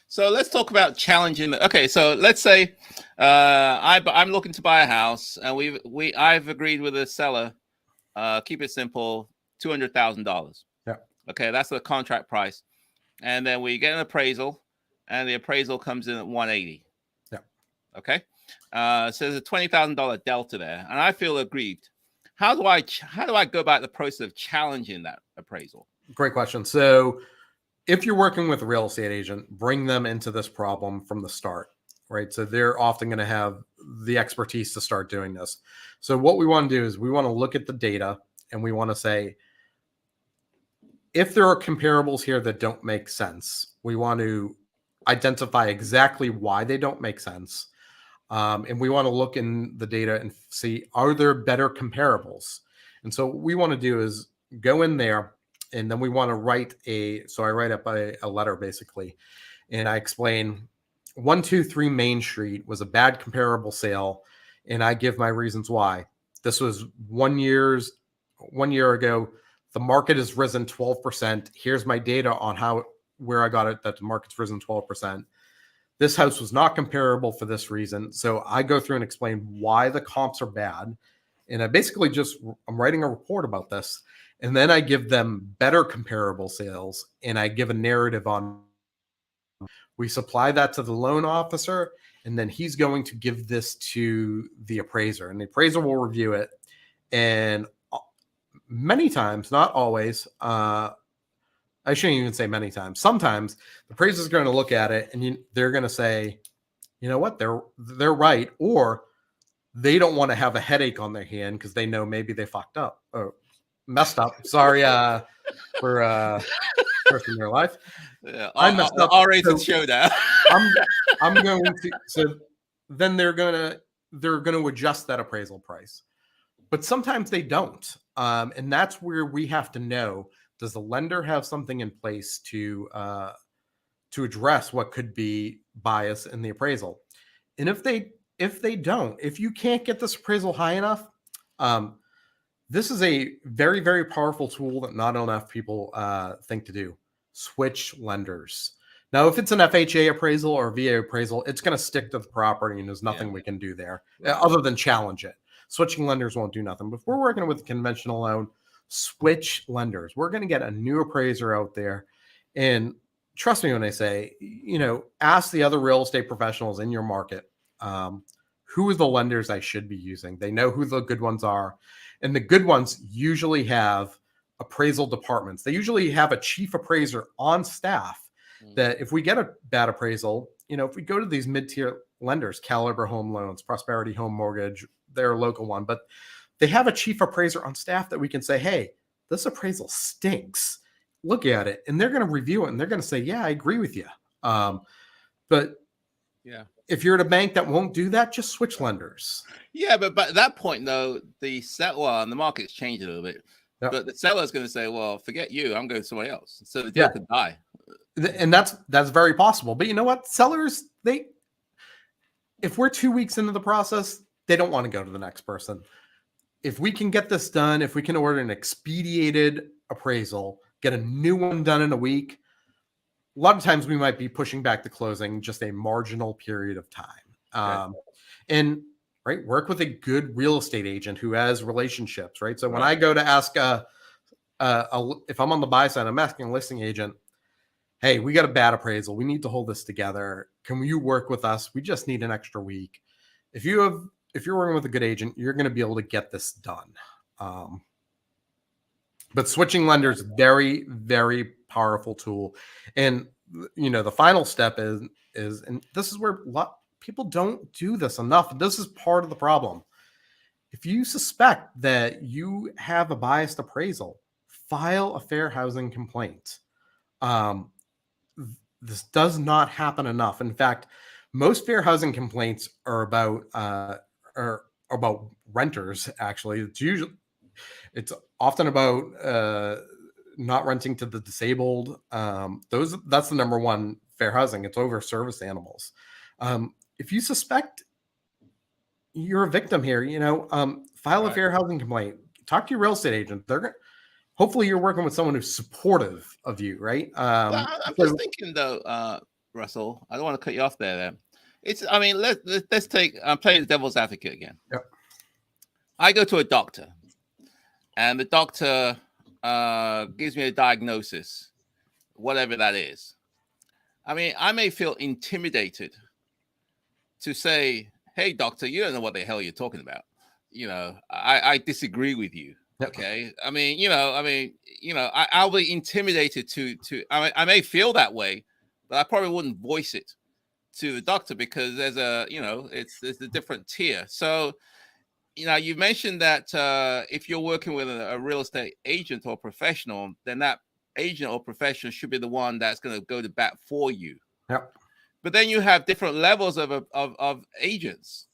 So let's talk about challenging. Okay, so let's say I'm looking to buy a house, and I've agreed with the seller. Keep it simple, $200,000. Yeah. Okay, that's the contract price, and then we get an appraisal, and the appraisal comes in at 180. Yeah. Okay. So there's a $20,000 delta there, and I feel aggrieved. How do I go about the process of challenging that appraisal? Great question. So if you're working with a real estate agent, bring them into this problem from the start, right? So they're often going to have the expertise to start doing this. So what we want to do is we want to look at the data and we want to say, if there are comparables here that don't make sense, we want to identify exactly why they don't make sense. And we want to look in the data and see, are there better comparables? And so what we want to do is go in there, and then we want to write I write up a letter basically, and I explain 123 Main Street was a bad comparable sale, and I give my reasons why. This was 1 year ago. The market has risen 12%. Here's my data on where I got it that the market's risen 12%. This house was not comparable for this reason. So I go through and explain why the comps are bad. And I basically I'm writing a report about this. And then I give them better comparable sales, and I give a narrative on. We supply that to the loan officer, and then he's going to give this to the appraiser, and the appraiser will review it. And many times, not always, I shouldn't even say many times. Sometimes the appraiser is going to look at it and they're going to say, you know what, they're right, or they don't want to have a headache on their hand because they know maybe they fucked up or messed up. Sorry for first in their life. Yeah, I messed up. R-rated show now. I'm going to. So then they're gonna adjust that appraisal price, but sometimes they don't, and that's where we have to know: does the lender have something in place to address what could be bias in the appraisal? And if they don't, if you can't get this appraisal high enough, this is a very, very powerful tool that not enough people think to do. Switch lenders. Now, if it's an FHA appraisal or VA appraisal, it's going to stick to the property, and there's nothing we can do there other than challenge it. Switching lenders won't do nothing. But if we're working with a conventional loan, switch lenders. We're going to get a new appraiser out there. And trust me when I say, ask the other real estate professionals in your market, who are the lenders I should be using? They know who the good ones are. And the good ones usually have appraisal departments. They usually have a chief appraiser on staff that if we get a bad appraisal, if we go to these mid-tier lenders, Caliber Home Loans, Prosperity Home Mortgage, they're a local one, but they have a chief appraiser on staff that we can say, hey, this appraisal stinks. Look at it. And they're going to review it and they're going to say, yeah, I agree with you. But yeah, if you're at a bank that won't do that, just switch lenders. Yeah, but at that point, though, the market's changed a little bit. Yep. But the seller's going to say, well, forget you. I'm going to somebody else. So the deal could die. And that's very possible. But you know what? Sellers, if we're 2 weeks into the process, they don't want to go to the next person. If we can get this done, if we can order an expedited appraisal, get a new one done in a week, a lot of times we might be pushing back the closing just a marginal period of time. And right, work with a good real estate agent who has relationships, right? So when I go to ask if I'm on the buy side, I'm asking a listing agent, hey, we got a bad appraisal. We need to hold this together. Can you work with us? We just need an extra week. If you're working with a good agent, you're going to be able to get this done. But switching lenders, very, very powerful tool. And the final step is, and this is where people don't do this enough. And this is part of the problem. If you suspect that you have a biased appraisal, file a fair housing complaint. This does not happen enough. In fact, most fair housing complaints are about renters. Actually, it's often about not renting to the disabled. That's the number one fair housing. It's over service animals. If you suspect you're a victim here, file a fair housing complaint. Talk to your real estate agent. Hopefully you're working with someone who's supportive of you, right? I'm just thinking though, Russell, I don't want to cut you off there. Let's take, I'm playing the devil's advocate again. Yep. I go to a doctor and the doctor gives me a diagnosis, whatever that is. I may feel intimidated to say, hey, doctor, you don't know what the hell you're talking about. I disagree with you. Okay. I'll be intimidated I may feel that way, but I probably wouldn't voice it to the doctor because there's a different tier. So, you mentioned that if you're working with a real estate agent or professional, then that agent or professional should be the one that's going to go to bat for you. Yep. But then you have different levels of agents.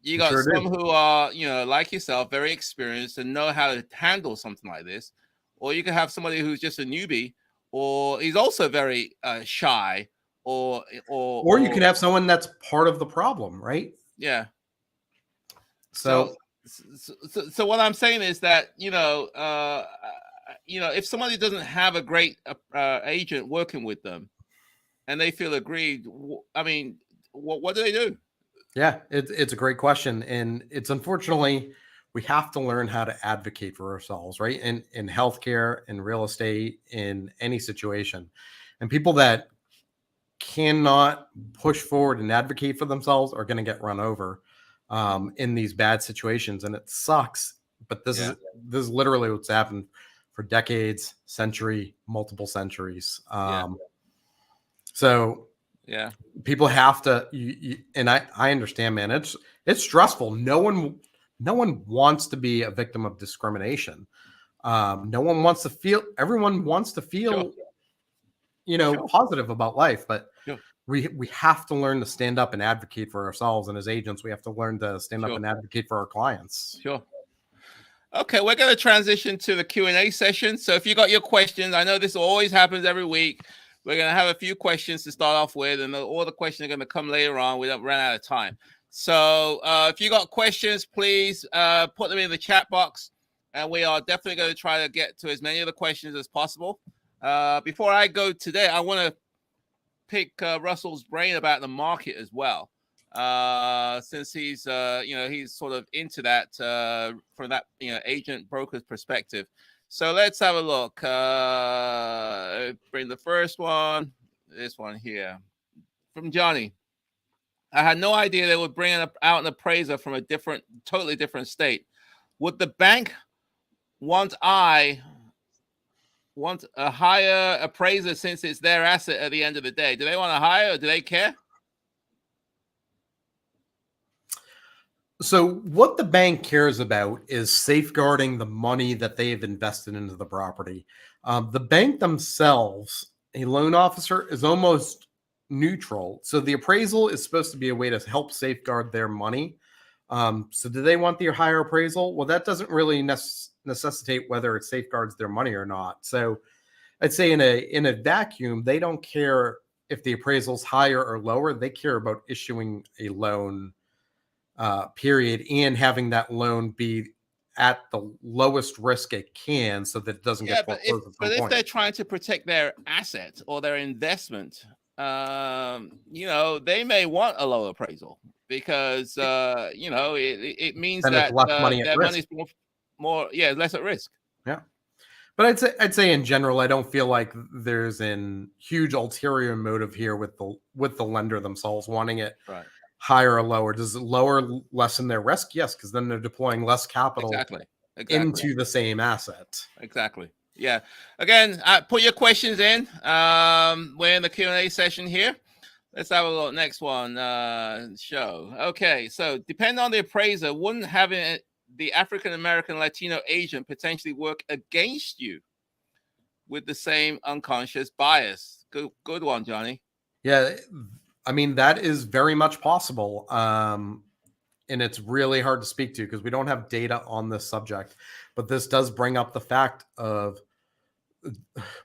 You got some who are, like yourself, very experienced and know how to handle something like this. Or you can have somebody who's just a newbie, or he's also very shy, or you can have someone that's part of the problem, right? Yeah. So what I'm saying is that, if somebody doesn't have a great agent working with them and they feel aggrieved, what do they do? Yeah, it's a great question. And it's unfortunately, we have to learn how to advocate for ourselves, right? In healthcare, in real estate, in any situation. And people that cannot push forward and advocate for themselves are going to get run over in these bad situations. And it sucks. But this is literally what's happened for decades, multiple centuries. So yeah, people have to, and I understand, man, it's stressful. No one wants to be a victim of discrimination. No one wants to feel, everyone wants to feel, positive about life, but we have to learn to stand up and advocate for ourselves. And as agents, we have to learn to stand up and advocate for our clients. Sure. Okay, we're going to transition to the Q&A session. So if you got your questions, I know this always happens every week. We're going to have a few questions to start off with, and all the questions are going to come later on. We don't run out of time. So if you got questions, please put them in the chat box, and we are definitely going to try to get to as many of the questions as possible. Before I go today, I want to pick Russell's brain about the market as well, since he's he's sort of into that from that agent broker's perspective. So let's have a look. Bring the first one. This one here from Johnny. I had no idea they would bring out an appraiser from a totally different state. Would the bank want a higher appraiser since it's their asset at the end of the day? Do they want to hire, or do they care? So what the bank cares about is safeguarding the money that they have invested into the property. The bank themselves, a loan officer, is almost neutral. So the appraisal is supposed to be a way to help safeguard their money. So do they want the higher appraisal? Well, that doesn't really necessitate whether it safeguards their money or not. So I'd say in a vacuum, they don't care if the appraisal's higher or lower. They care about issuing a loan, period, and having that loan be at the lowest risk it can, so that it doesn't get foreclosed at some if point. they're trying to protect their assets or their investment, they may want a lower appraisal because it means Then that it's less money at their risk. money's less at risk. Yeah. But I'd say in general, I don't feel like there's an huge ulterior motive here with the lender themselves wanting it Right. higher or lower. Does it lower lessen their risk? Yes, because then they're deploying less capital Exactly. into the same asset. Exactly. Yeah. Again, put your questions in. We're in the Q&A session here. Let's have a look. Next one. Show. Okay. So depending on the appraiser, wouldn't having the African American Latino agent potentially work against you with the same unconscious bias? Good one, Johnny. Yeah. I mean, that is very much possible. And it's really hard to speak to because we don't have data on this subject. But this does bring up the fact of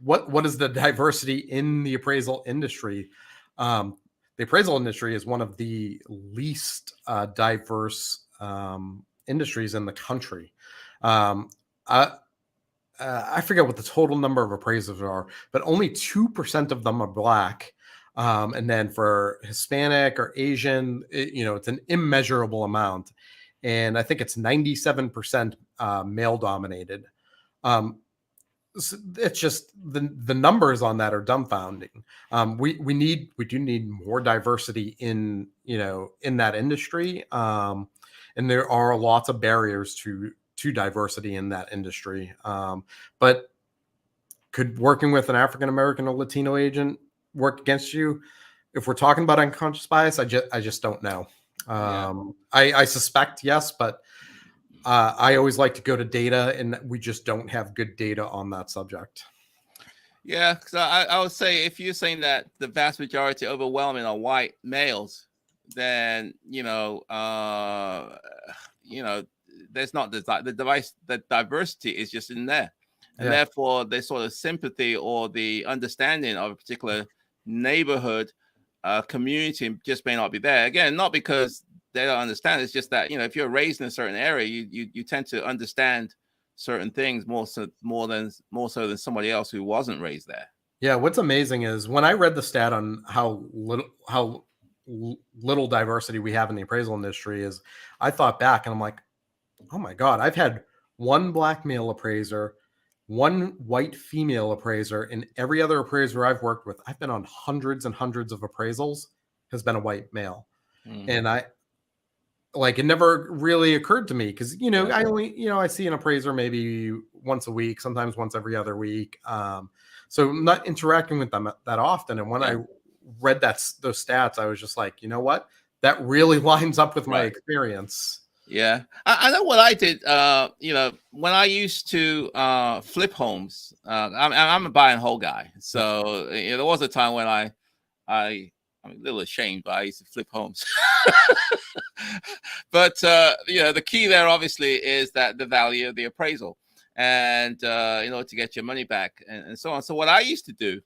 what is the diversity in the appraisal industry. The appraisal industry is one of the least diverse industries in the country. I forget what the total number of appraisers are, but only 2% of them are Black. And then for Hispanic or Asian, it's an immeasurable amount. And I think it's 97% male dominated. It's just the numbers on that are dumbfounding. We do need more diversity in that industry. And there are lots of barriers to diversity in that industry. But could working with an African American or Latino agent work against you? If we're talking about unconscious bias, I just don't know. I suspect yes, but I always like to go to data, and we just don't have good data on that subject. Yeah, because I would say if you're saying that the vast majority, overwhelming, are white males, then there's not the diversity is just in there, and therefore the sort of sympathy or the understanding of a particular neighborhood, community just may not be there. Again, not because they don't understand. It's just that if you're raised in a certain area, you tend to understand certain things more so than somebody else who wasn't raised there. Yeah, what's amazing is when I read the stat on how little diversity we have in the appraisal industry is, I thought back and I'm like, oh my God, I've had one Black male appraiser, one white female appraiser, and every other appraiser I've worked with, I've been on hundreds and hundreds of appraisals, has been a white male. And it never really occurred to me because, I only, I see an appraiser maybe once a week, sometimes once every other week. So I'm not interacting with them that often. And when I read those stats, I was just like, you know what? That really lines up with my experience. Yeah. I know what I did, when I used to flip homes. I'm a buy and hold guy. So there was a time when I'm a little ashamed, but I used to flip homes. But the key there obviously is that the value of the appraisal, and in order to get your money back and so on. So what I used to do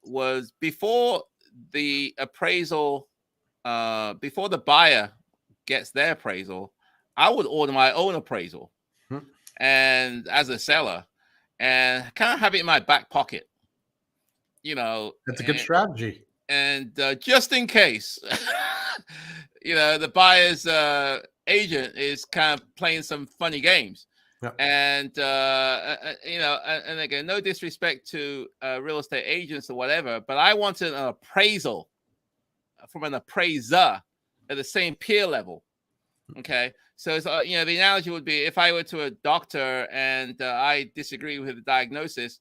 was before the appraisal, before the buyer gets their appraisal, I would order my own appraisal, and as a seller, and kind of have it in my back pocket. That's a good strategy. And just in case, the buyer's agent is kind of playing some funny games. And and again, no disrespect to real estate agents or whatever, but I wanted an appraisal from an appraiser at the same peer level. Okay, so it's, the analogy would be if I were to a doctor and I disagree with the diagnosis,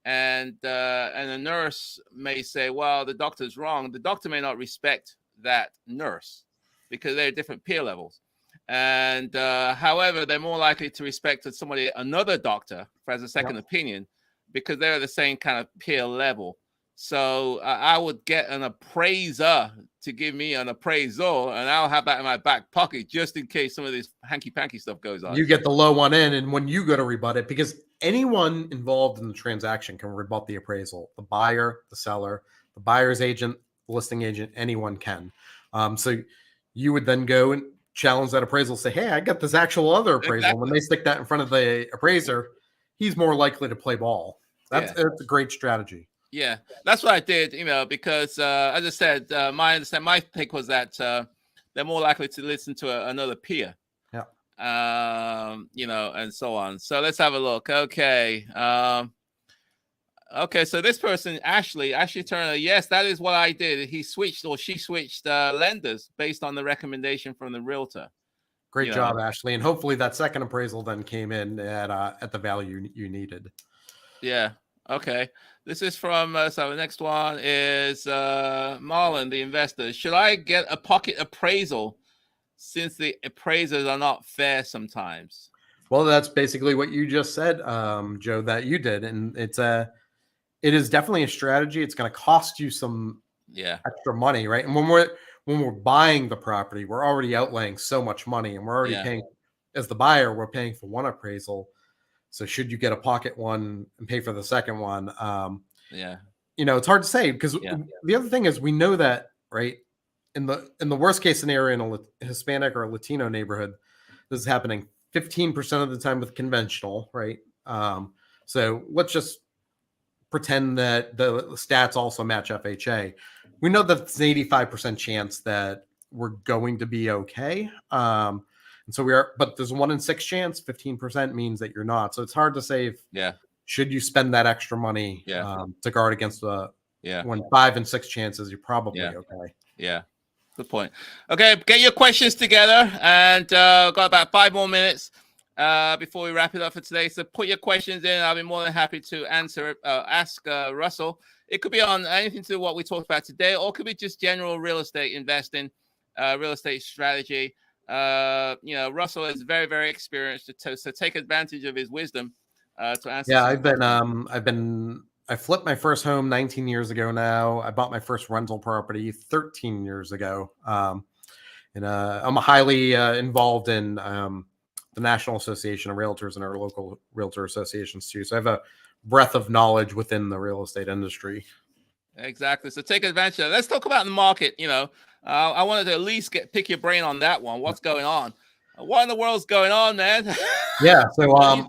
and a nurse may say, well, the doctor's wrong. The doctor may not respect that nurse because they're different peer levels. And however, they're more likely to respect another doctor as a second opinion because they're the same kind of peer level. So I would get an appraiser to give me an appraisal, and I'll have that in my back pocket just in case some of this hanky-panky stuff goes on. You get the low one in, and when you go to rebut it, because anyone involved in the transaction can rebut the appraisal, the buyer, the seller, the buyer's agent, the listing agent, anyone can. So you would then go and challenge that appraisal, say, hey, I got this actual other appraisal. Exactly. When they stick that in front of the appraiser, he's more likely to play ball. That's a great strategy. Yeah, that's what I did, because as I said, my take was that they're more likely to listen to another peer. Yeah. And so on. So let's have a look. Okay. Okay, so this person, Ashley Turner, yes, that is what I did. She switched lenders based on the recommendation from the realtor. Great job, Ashley. And hopefully that second appraisal then came in at the value you needed. Yeah. Okay. This is from, so the next one is Marlon, the investor. Should I get a pocket appraisal since the appraisers are not fair sometimes? Well, that's basically what you just said, Joe, that you did. And it is definitely a strategy. It's going to cost you some extra money, right? And when we're buying the property, we're already outlaying so much money, and we're already paying, as the buyer, we're paying for one appraisal. So should you get a pocket one and pay for the second one? It's hard to say, because the other thing is, we know that, right, in the worst case scenario in a Hispanic or a Latino neighborhood, this is happening 15% of the time with conventional, right? So let's just pretend that the stats also match FHA. We know that it's an 85% chance that we're going to be okay. And so but there's a 1 in 6 chance. 15% means that you're not. So it's hard to say should you spend that extra money to guard against when 5 in 6 chances, you're probably okay. Yeah. Good point. Okay, get your questions together, and got about 5 more minutes before we wrap it up for today. So put your questions in. I'll be more than happy to ask Russell. It could be on anything to do with what we talked about today, or it could be just general real estate investing, real estate strategy. Russell is very, very experienced, so take advantage of his wisdom to answer. Yeah, I flipped my first home 19 years ago now. I bought my first rental property 13 years ago. And I'm highly involved in the National Association of Realtors and our local realtor associations too. So I have a breadth of knowledge within the real estate industry. Exactly. So take advantage of it. Let's talk about the market. I wanted to at least pick your brain on that one. What's going on? What in the world's going on, man? Yeah. So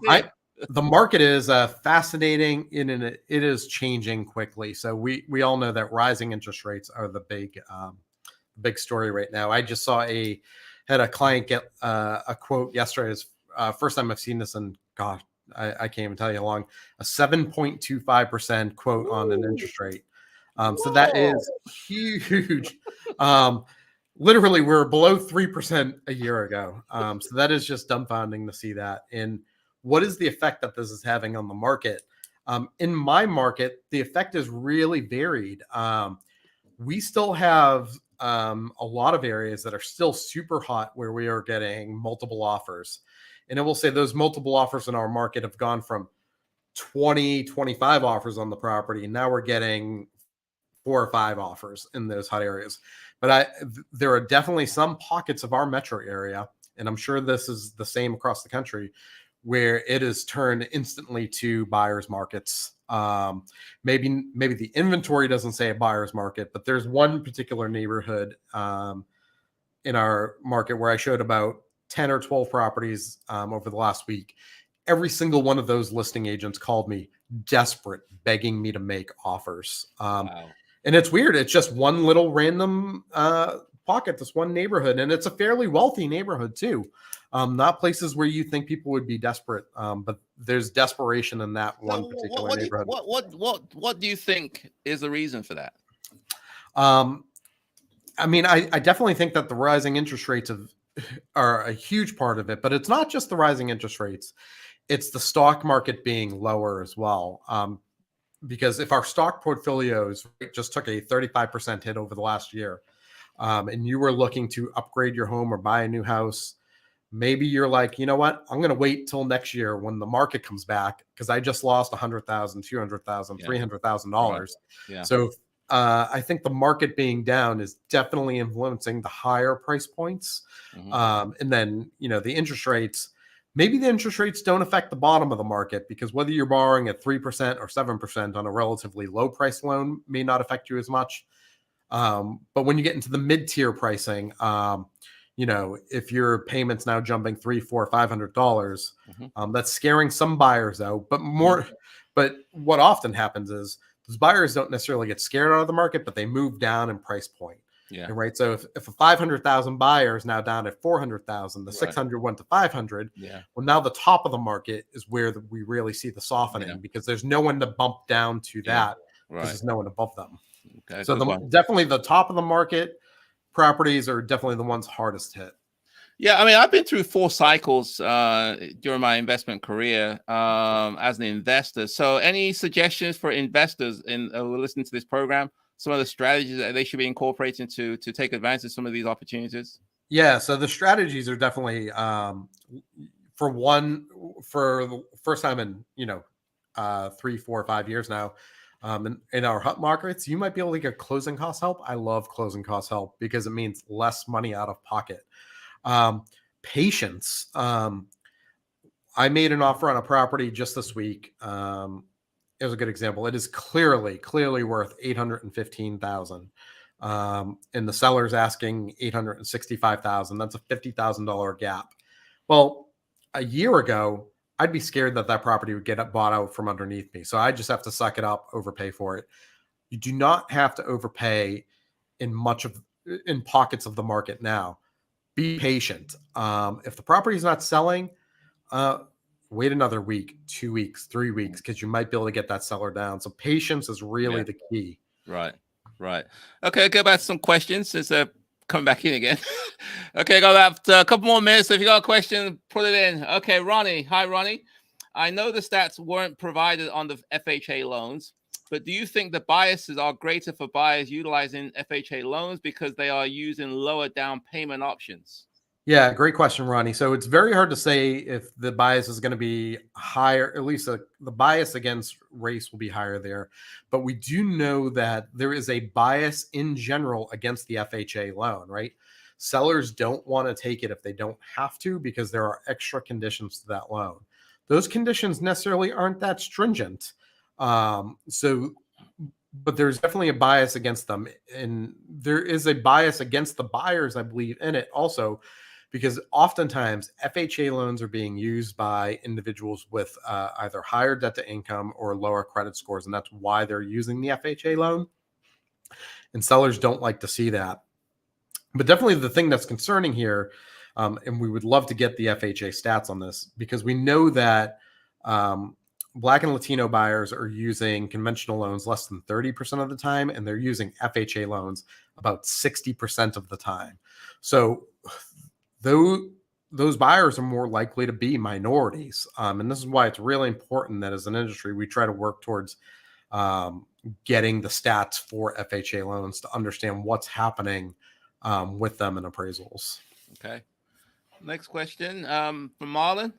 the market is fascinating, and it is changing quickly. So we all know that rising interest rates are the big story right now. I just had a client get a quote yesterday. It's first time I've seen this in, God, I can't even tell you how long, a 7.25% quote on an interest rate. So that is huge. Literally, we're below 3% a year ago. So that is just dumbfounding to see that. And what is the effect that this is having on the market? In my market, the effect is really varied. We still have a lot of areas that are still super hot where we are getting multiple offers. And I will say those multiple offers in our market have gone from 20, 25 offers on the property, and now we're getting 4 or 5 offers in those hot areas. But there are definitely some pockets of our metro area, and I'm sure this is the same across the country, where it is turned instantly to buyers markets. Maybe the inventory doesn't say a buyer's market, but there's one particular neighborhood in our market where I showed about 10 or 12 properties over the last week. Every single one of those listing agents called me desperate, begging me to make offers. Wow. And it's weird. It's just one little random pocket, this one neighborhood. And it's a fairly wealthy neighborhood too. Not places where you think people would be desperate, but there's desperation in that one particular neighborhood. What do you think is the reason for that? I mean, I definitely think that the rising interest rates are a huge part of it, but it's not just the rising interest rates. It's the stock market being lower as well. Because if our stock portfolios just took a 35% hit over the last year, and you were looking to upgrade your home or buy a new house, Maybe you're like, you know what? I'm going to wait till next year when the market comes back because I just lost $100,000, $200,000, Yeah. $300,000. Right. Yeah. So I think the market being down is definitely influencing the higher price points. And then, the interest rates, maybe the interest rates don't affect the bottom of the market because whether you're borrowing at 3% or 7% on a relatively low price loan may not affect you as much. But when you get into the mid-tier pricing, if your payment's now jumping $300, $400, $500, that's scaring some buyers out. But what often happens is those buyers don't necessarily get scared out of the market, but they move down in price point. Yeah. And right. So if a 500,000 buyer is now down at 400,000, the 600 went to 500. Yeah. Well, now the top of the market is where we really see the softening because there's no one to bump down to that because there's no one above them. Okay, so definitely the top of the market properties are definitely the ones hardest hit. Yeah, I mean, I've been through 4 cycles during my investment career as an investor. So any suggestions for investors in listening to this program, some of the strategies that they should be incorporating to take advantage of some of these opportunities? Yeah, so the strategies are definitely for the first time in 3, 4, 5 years now. In our hut markets, you might be able to get closing cost help. I love closing cost help because it means less money out of pocket. Patience. I made an offer on a property just this week. It was a good example. It is clearly worth $815,000. And the seller's asking $865,000. That's a $50,000 gap. Well, a year ago, I'd be scared that property would get bought out from underneath me. So I just have to suck it up, overpay for it. You do not have to overpay in pockets of the market now. Be patient. If the property is not selling, wait another week, 2 weeks, 3 weeks, because you might be able to get that seller down. So patience is really the key. Right. Okay, go back to some questions since they're coming back in again. Okay, got about a couple more minutes. So if you got a question, put it in. Okay, Ronnie. Hi, Ronnie. I know the stats weren't provided on the FHA loans, but do you think the biases are greater for buyers utilizing FHA loans because they are using lower down payment options? Yeah, great question, Ronnie. So it's very hard to say if the bias is going to be higher, at least the bias against race will be higher there. But we do know that there is a bias in general against the FHA loan, right? Sellers don't want to take it if they don't have to because there are extra conditions to that loan. Those conditions necessarily aren't that stringent. But there's definitely a bias against them. And there is a bias against the buyers, I believe, in it also, because oftentimes FHA loans are being used by individuals with either higher debt to income or lower credit scores. And that's why they're using the FHA loan. And sellers don't like to see that. But definitely the thing that's concerning here, and we would love to get the FHA stats on this, because we know that Black and Latino buyers are using conventional loans less than 30% of the time, and they're using FHA loans about 60% of the time. So those buyers are more likely to be minorities. And this is why it's really important that as an industry, we try to work towards getting the stats for FHA loans to understand what's happening with them in appraisals. Okay. Next question from Marlon.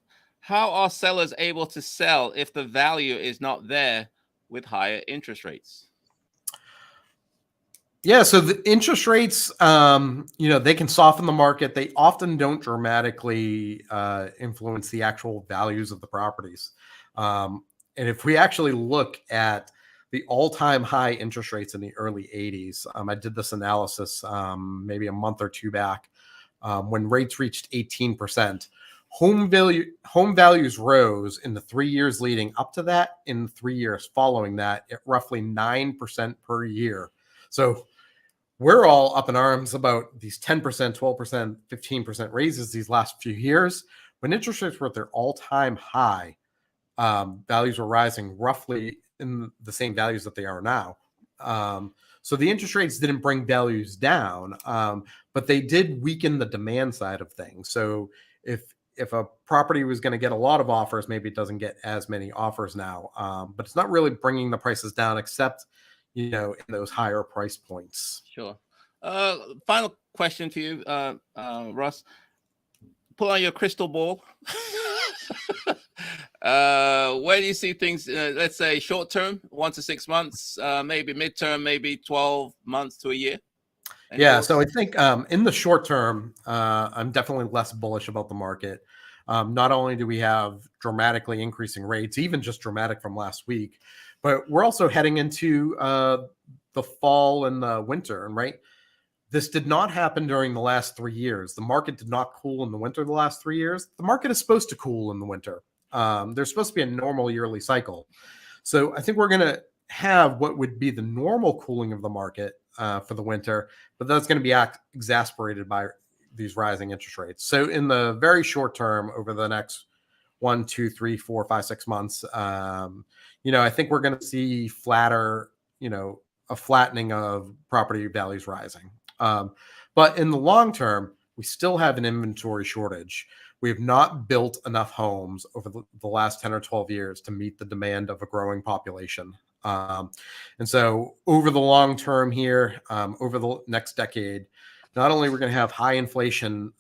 How are sellers able to sell if the value is not there with higher interest rates? Yeah, so the interest rates, they can soften the market. They often don't dramatically influence the actual values of the properties. And if we actually look at the all-time high interest rates in the early 80s, I did this analysis maybe a month or two back when rates reached 18%. Home values rose in the 3 years leading up to that, in 3 years following that, at roughly 9% per year. So we're all up in arms about these 10%, 12%, 15% raises these last few years. When interest rates were at their all-time high, values were rising roughly in the same values that they are now. So the interest rates didn't bring values down, but they did weaken the demand side of things. So if a property was going to get a lot of offers, maybe it doesn't get as many offers now. But it's not really bringing the prices down, except in those higher price points. Sure. Final question to you, Russ. pull on your crystal ball. Where do you see things? Let's say short term, 1 to 6 months, maybe midterm, maybe 12 months to a year. Any Yeah, thoughts? so I think in the short term, I'm definitely less bullish about the market. Not only do we have dramatically increasing rates, even just dramatic from last week, but we're also heading into the fall and the winter, and right. This did not happen during the last 3 years. The market did not cool in the winter the last 3 years. The market is supposed to cool in the winter. There's supposed to be a normal yearly cycle. So I think we're going to have what would be the normal cooling of the market for the winter, but that's going to be exasperated by these rising interest rates. So in the very short term, over the next 1, 2, 3, 4, 5, 6 months, I think we're going to see flatter, a flattening of property values rising. But in the long term, we still have an inventory shortage. We have not built enough homes over the last 10 or 12 years to meet the demand of a growing population. And so over the long term here, over the next decade, not only we're going to have high inflation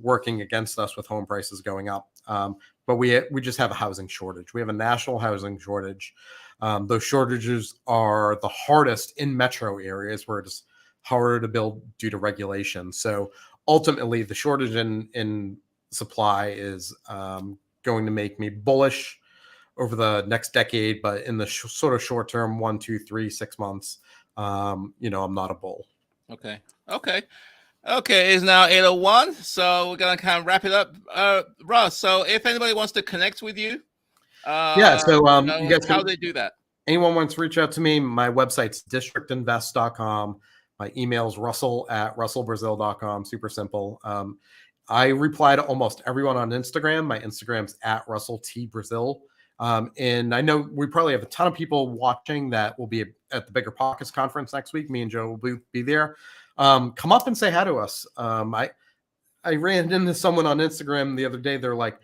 working against us with home prices going up, but we just have a housing shortage. We have a national housing shortage. Those shortages are the hardest in metro areas where it's harder to build due to regulation. So ultimately, the shortage in supply is going to make me bullish over the next decade, but in the sort of short term, 1, 2, 3, 6 months, I'm not a bull. Okay. It's now 8:01, so we're gonna kind of wrap it up. Russ, so if anybody wants to connect with you, you guys how do they do that? Anyone wants to reach out to me, my website's districtinvest.com. My email is russell@russellbrazil.com. Super simple. I reply to almost everyone on Instagram. My Instagram's @RussellTBrazil. And I know we probably have a ton of people watching that will be at the Bigger Pockets conference next week. Me and Joe will be there. Come up and say hi to us. I ran into someone on Instagram the other day. They're like,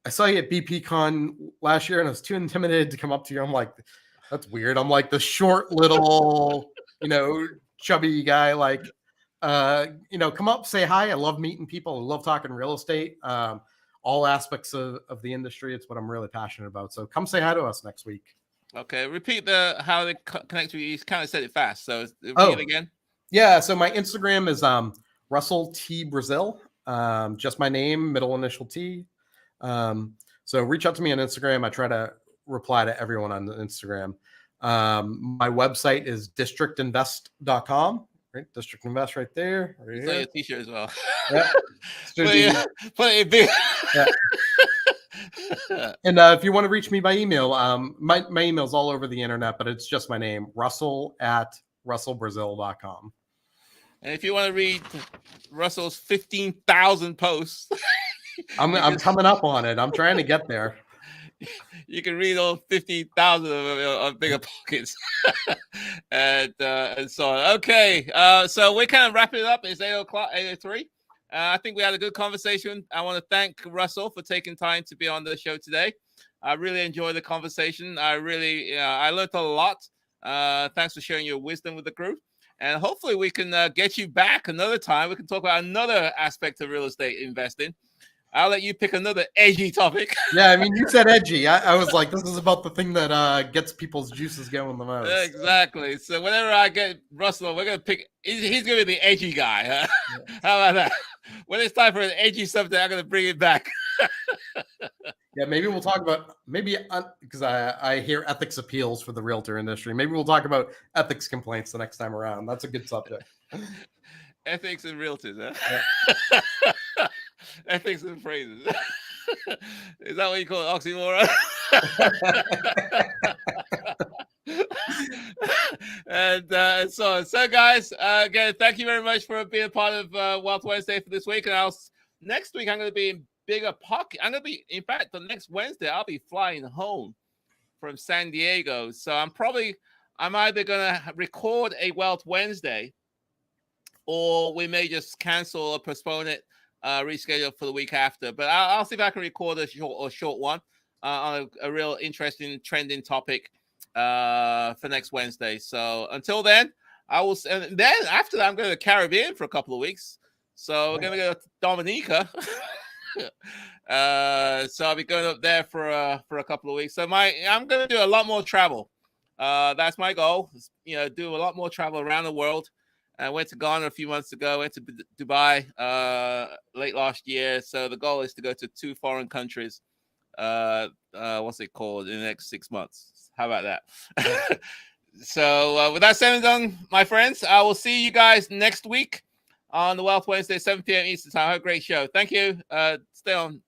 I saw you at BPCon last year and I was too intimidated to come up to you. I'm like, that's weird. I'm like the short little, chubby guy. Like, come up, say hi. I love meeting people. I love talking real estate. All aspects of the industry. It's what I'm really passionate about. So come say hi to us next week. Okay. Repeat how they connect with you. You kind of said it fast. So repeat it again. Yeah. So my Instagram is Russell T Brazil. Just my name, middle initial T. So reach out to me on Instagram. I try to reply to everyone on Instagram. My website is districtinvest.com. Right, District Invest right there. Right here. Your t-shirt as well. Yeah. Put it big. Yeah. And if you want to reach me by email, my email's all over the internet, but it's just my name, russell@russellbrazil.com. And if you want to read Russell's 15,000 posts, I'm coming up on it. I'm trying to get there. You can read all 15,000 of Bigger Pockets and so on. Okay, so we're kind of wrapping it up. It's 8:03. I think we had a good conversation. I want to thank Russell for taking time to be on the show today. I really enjoyed the conversation. I learned a lot. Thanks for sharing your wisdom with the group. And hopefully we can get you back another time. We can talk about another aspect of real estate investing. I'll let you pick another edgy topic. Yeah, I mean, you said edgy. I was like, this is about the thing that gets people's juices going the most. Exactly. So whenever I get Russell, we're going to pick, he's going to be the edgy guy. Huh? Yeah. How about that? When it's time for an edgy subject, I'm going to bring it back. Yeah, maybe we'll talk about, because I hear ethics appeals for the realtor industry. Maybe we'll talk about ethics complaints the next time around. That's a good subject. Ethics and realtors, huh? Yeah. Ethics and phrases. Is that what you call it, oxymoron? And so guys, again, thank you very much for being a part of Wealth Wednesday for this week. And next week I'm going to be in Bigger Pocket. In fact, the next Wednesday I'll be flying home from San Diego. So I'm either going to record a Wealth Wednesday, or we may just cancel or postpone it, reschedule for the week after. But I'll see if I can record a short one on a real interesting trending topic for next Wednesday. So until then, and then after that, I'm going to the Caribbean for a couple of weeks. So we're going to go to Dominica. So I'll be going up there for a couple of weeks. So I'm going to do a lot more travel. That's my goal. Do a lot more travel around the world. I went to Ghana a few months ago. Went to Dubai late last year. So the goal is to go to 2 foreign countries. What's it called in the next 6 months? How about that? So with that said and done, my friends, I will see you guys next week on the Wealth Wednesday, 7 p.m. Eastern Time. Have a great show. Thank you. Stay on.